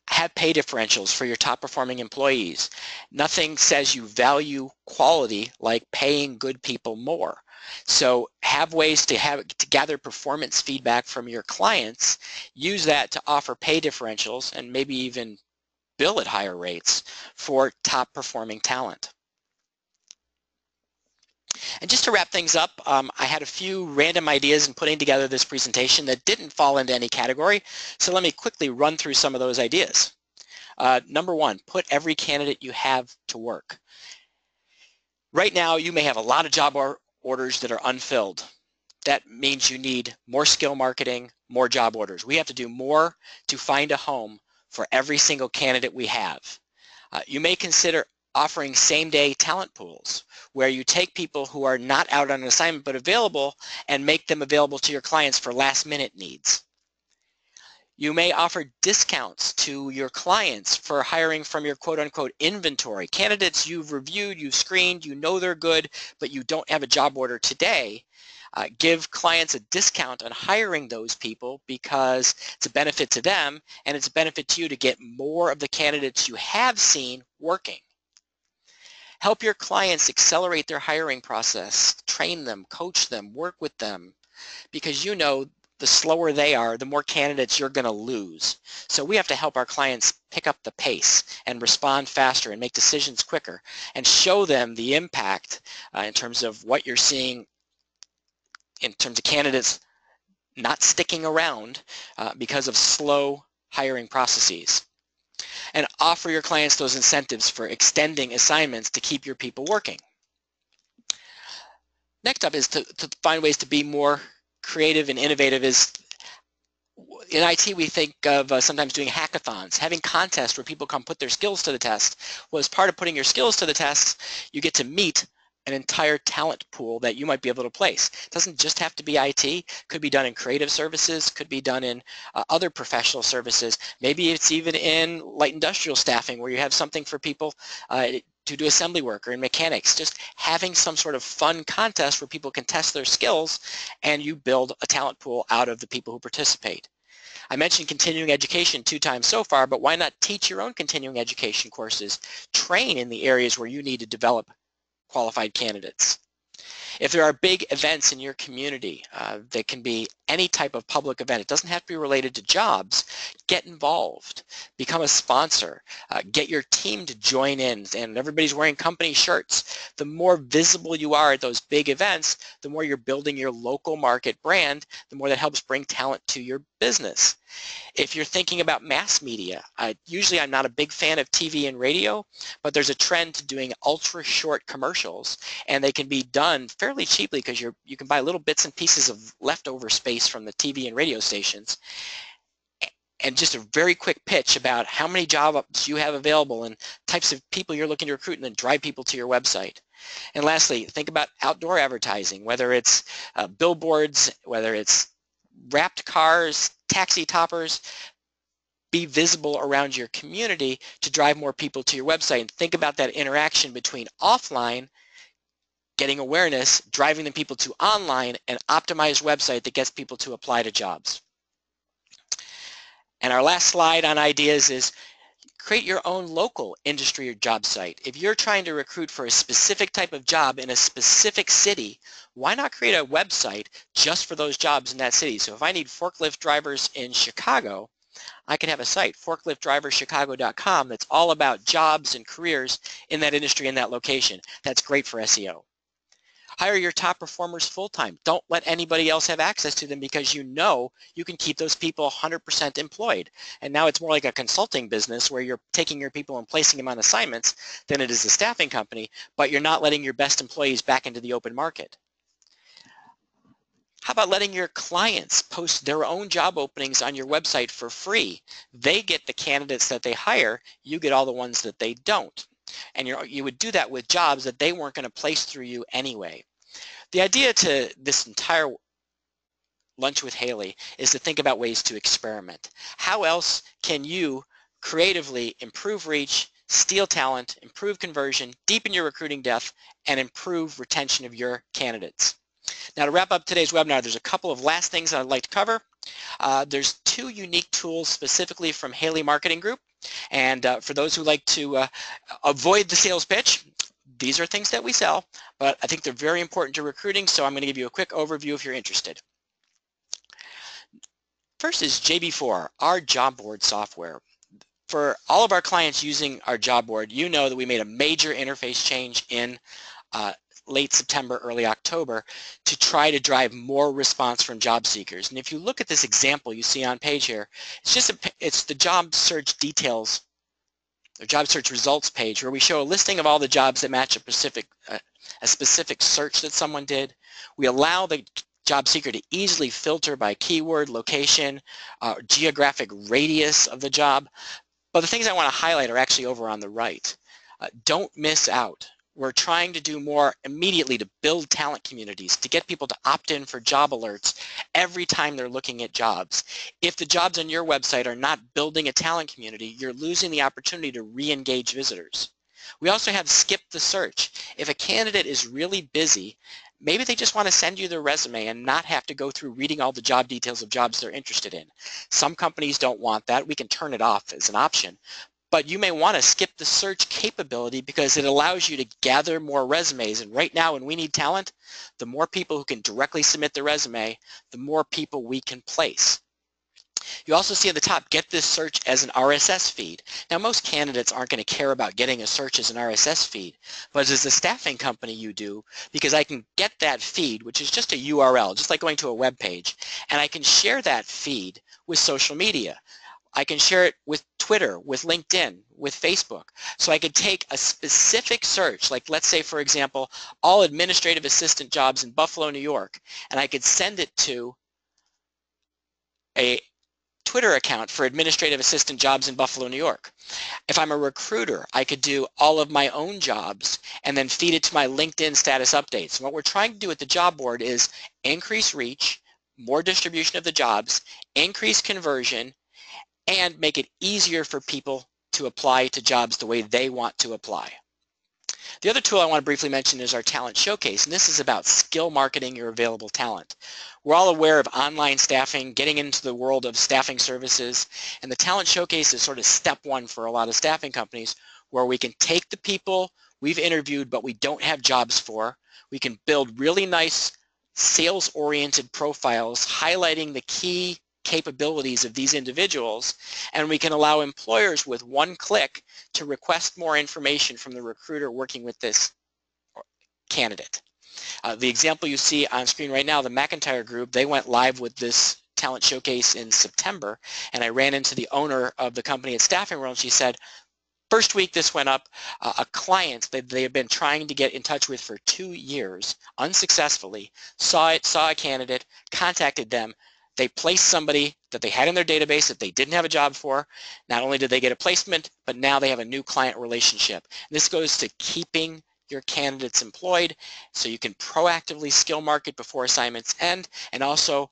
have pay differentials for your top performing employees. Nothing says you value quality like paying good people more. So have ways to gather performance feedback from your clients. Use that to offer pay differentials and maybe even bill at higher rates for top performing talent. And just to wrap things up, I had a few random ideas in putting together this presentation that didn't fall into any category, so let me quickly run through some of those ideas. Number one, put every candidate you have to work. Right now, you may have a lot of job orders that are unfilled. That means you need more skill marketing, more job orders. We have to do more to find a home for every single candidate we have. You may consider offering same-day talent pools where you take people who are not out on an assignment but available and make them available to your clients for last-minute needs. You may offer discounts to your clients for hiring from your quote-unquote inventory. Candidates you've reviewed, you've screened, you know they're good, but you don't have a job order today. Give clients a discount on hiring those people because it's a benefit to them and it's a benefit to you to get more of the candidates you have seen working. Help your clients accelerate their hiring process, train them, coach them, work with them, because you know the slower they are, the more candidates you're going to lose. So we have to help our clients pick up the pace and respond faster and make decisions quicker and show them the impact in terms of what you're seeing in terms of candidates not sticking around because of slow hiring processes. And offer your clients those incentives for extending assignments to keep your people working. Next up is to find ways to be more creative and innovative. In IT, we think of sometimes doing hackathons, having contests where people come put their skills to the test. Well, as part of putting your skills to the test, you get to meet an entire talent pool that you might be able to place. It doesn't just have to be IT. Could be done in creative services, could be done in other professional services. Maybe it's even in light industrial staffing where you have something for people to do assembly work or in mechanics. Just having some sort of fun contest where people can test their skills and you build a talent pool out of the people who participate. I mentioned continuing education 2 times so far, but why not teach your own continuing education courses? Train in the areas where you need to develop qualified candidates. If there are big events in your community, that can be any type of public event, it doesn't have to be related to jobs, get involved, become a sponsor, get your team to join in, and everybody's wearing company shirts. The more visible you are at those big events, the more you're building your local market brand, the more that helps bring talent to your business. If you're thinking about mass media, usually I'm not a big fan of TV and radio, but there's a trend to doing ultra short commercials, and they can be done fairly cheaply because you can buy little bits and pieces of leftover space from the TV and radio stations, and just a very quick pitch about how many jobs you have available and types of people you're looking to recruit, and then drive people to your website. And lastly, think about outdoor advertising, whether it's billboards, whether it's wrapped cars, taxi toppers. Be visible around your community to drive more people to your website, and think about that interaction between offline, getting awareness, driving the people to online, an optimized website that gets people to apply to jobs. And our last slide on ideas is create your own local industry or job site. If you're trying to recruit for a specific type of job in a specific city, why not create a website just for those jobs in that city? So if I need forklift drivers in Chicago, I can have a site, forkliftdriverchicago.com, that's all about jobs and careers in that industry in that location. That's great for SEO. Hire your top performers full-time. Don't let anybody else have access to them because you know you can keep those people 100% employed. And now it's more like a consulting business where you're taking your people and placing them on assignments than it is a staffing company, but you're not letting your best employees back into the open market. How about letting your clients post their own job openings on your website for free? They get the candidates that they hire, you get all the ones that they don't. And you would do that with jobs that they weren't going to place through you anyway. The idea to this entire Lunch with Haley is to think about ways to experiment. How else can you creatively improve reach, steal talent, improve conversion, deepen your recruiting depth, and improve retention of your candidates? Now, to wrap up today's webinar, there's a couple of last things I'd like to cover. There's 2 unique tools specifically from Haley Marketing Group. And for those who like to avoid the sales pitch, these are things that we sell, but I think they're very important to recruiting, so I'm going to give you a quick overview if you're interested. First is JB4, our job board software. For all of our clients using our job board, you know that we made a major interface change in late September, early October to try to drive more response from job seekers. And if you look at this example you see on page here, it's the job search details, or job search results page, where we show a listing of all the jobs that match a specific search that someone did. We allow the job seeker to easily filter by keyword, location, geographic radius of the job. But the things I want to highlight are actually over on the right. Don't miss out. We're trying to do more immediately to build talent communities, to get people to opt in for job alerts every time they're looking at jobs. If the jobs on your website are not building a talent community, you're losing the opportunity to re-engage visitors. We also have skip the search. If a candidate is really busy, maybe they just want to send you their resume and not have to go through reading all the job details of jobs they're interested in. Some companies don't want that. We can turn it off as an option. But you may want to skip the search capability because it allows you to gather more resumes. And right now when we need talent, the more people who can directly submit their resume, the more people we can place. You also see at the top, get this search as an RSS feed. Now most candidates aren't going to care about getting a search as an RSS feed, but as a staffing company you do, because I can get that feed, which is just a URL, just like going to a web page, and I can share that feed with social media. I can share it with Twitter, with LinkedIn, with Facebook. So I could take a specific search, like let's say, for example, all administrative assistant jobs in Buffalo, New York, and I could send it to a Twitter account for administrative assistant jobs in Buffalo, New York. If I'm a recruiter, I could do all of my own jobs and then feed it to my LinkedIn status updates. And what we're trying to do at the job board is increase reach, more distribution of the jobs, increase conversion, and make it easier for people to apply to jobs the way they want to apply. The other tool I want to briefly mention is our Talent Showcase, and this is about skill marketing your available talent. We're all aware of online staffing, getting into the world of staffing services, and the Talent Showcase is sort of step 1 for a lot of staffing companies, where we can take the people we've interviewed but we don't have jobs for. We can build really nice sales-oriented profiles highlighting the key capabilities of these individuals, and we can allow employers with one click to request more information from the recruiter working with this candidate. The example you see on screen right now, the McIntyre Group, they went live with this Talent Showcase in September, and I ran into the owner of the company at Staffing World, and she said, first week this went up, a client that they had been trying to get in touch with for 2 years, unsuccessfully, saw a candidate, contacted them. They placed somebody that they had in their database that they didn't have a job for. Not only did they get a placement, but now they have a new client relationship. And this goes to keeping your candidates employed so you can proactively skill market before assignments end, and also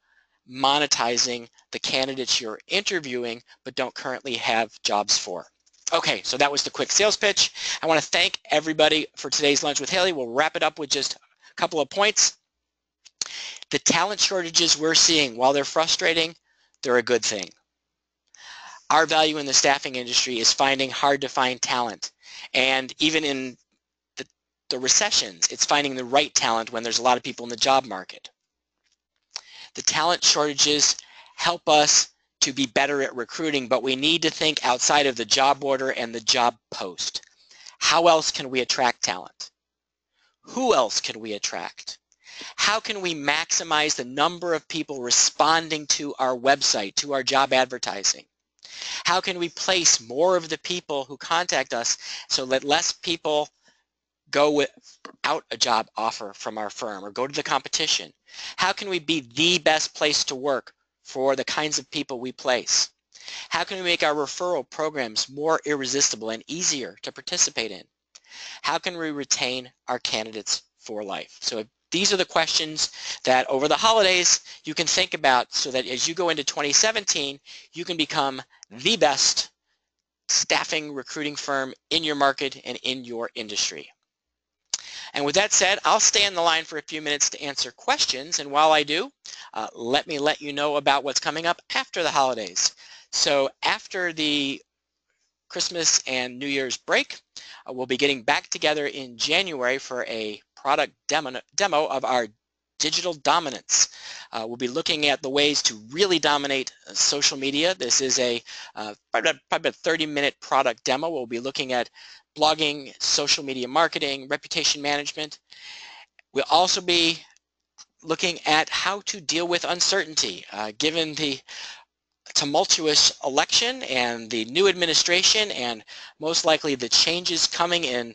monetizing the candidates you're interviewing but don't currently have jobs for. Okay, so that was the quick sales pitch. I want to thank everybody for today's Lunch with Haley. We'll wrap it up with just a couple of points. The talent shortages we're seeing, while they're frustrating, they're a good thing. Our value in the staffing industry is finding hard to find talent. And even in the recessions, it's finding the right talent when there's a lot of people in the job market. The talent shortages help us to be better at recruiting, but we need to think outside of the job order and the job post. How else can we attract talent? Who else can we attract? How can we maximize the number of people responding to our website, to our job advertising? How can we place more of the people who contact us so that less people go without a job offer from our firm or go to the competition? How can we be the best place to work for the kinds of people we place? How can we make our referral programs more irresistible and easier to participate in? How can we retain our candidates for life? So these are the questions that over the holidays you can think about so that as you go into 2017, you can become the best staffing recruiting firm in your market and in your industry. And with that said, I'll stay on the line for a few minutes to answer questions. And while I do, let me let you know about what's coming up after the holidays. So after the Christmas and New Year's break, we'll be getting back together in January for a product demo of our digital dominance. We'll be looking at the ways to really dominate social media. This is a probably a 30-minute product demo. We'll be looking at blogging, social media marketing, reputation management. We'll also be looking at how to deal with uncertainty given the tumultuous election and the new administration and most likely the changes coming in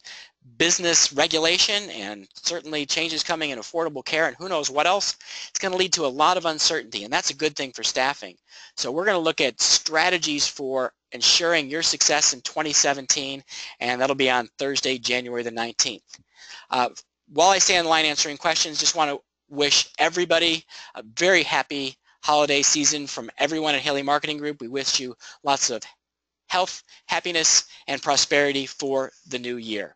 business regulation and certainly changes coming in affordable care and who knows what else. It's going to lead to a lot of uncertainty, and that's a good thing for staffing. So we're going to look at strategies for ensuring your success in 2017, and that'll be on Thursday, January the 19th. While I stay on the line answering questions, just want to wish everybody a very happy holiday season from everyone at Haley Marketing Group. We wish you lots of health, happiness, and prosperity for the new year.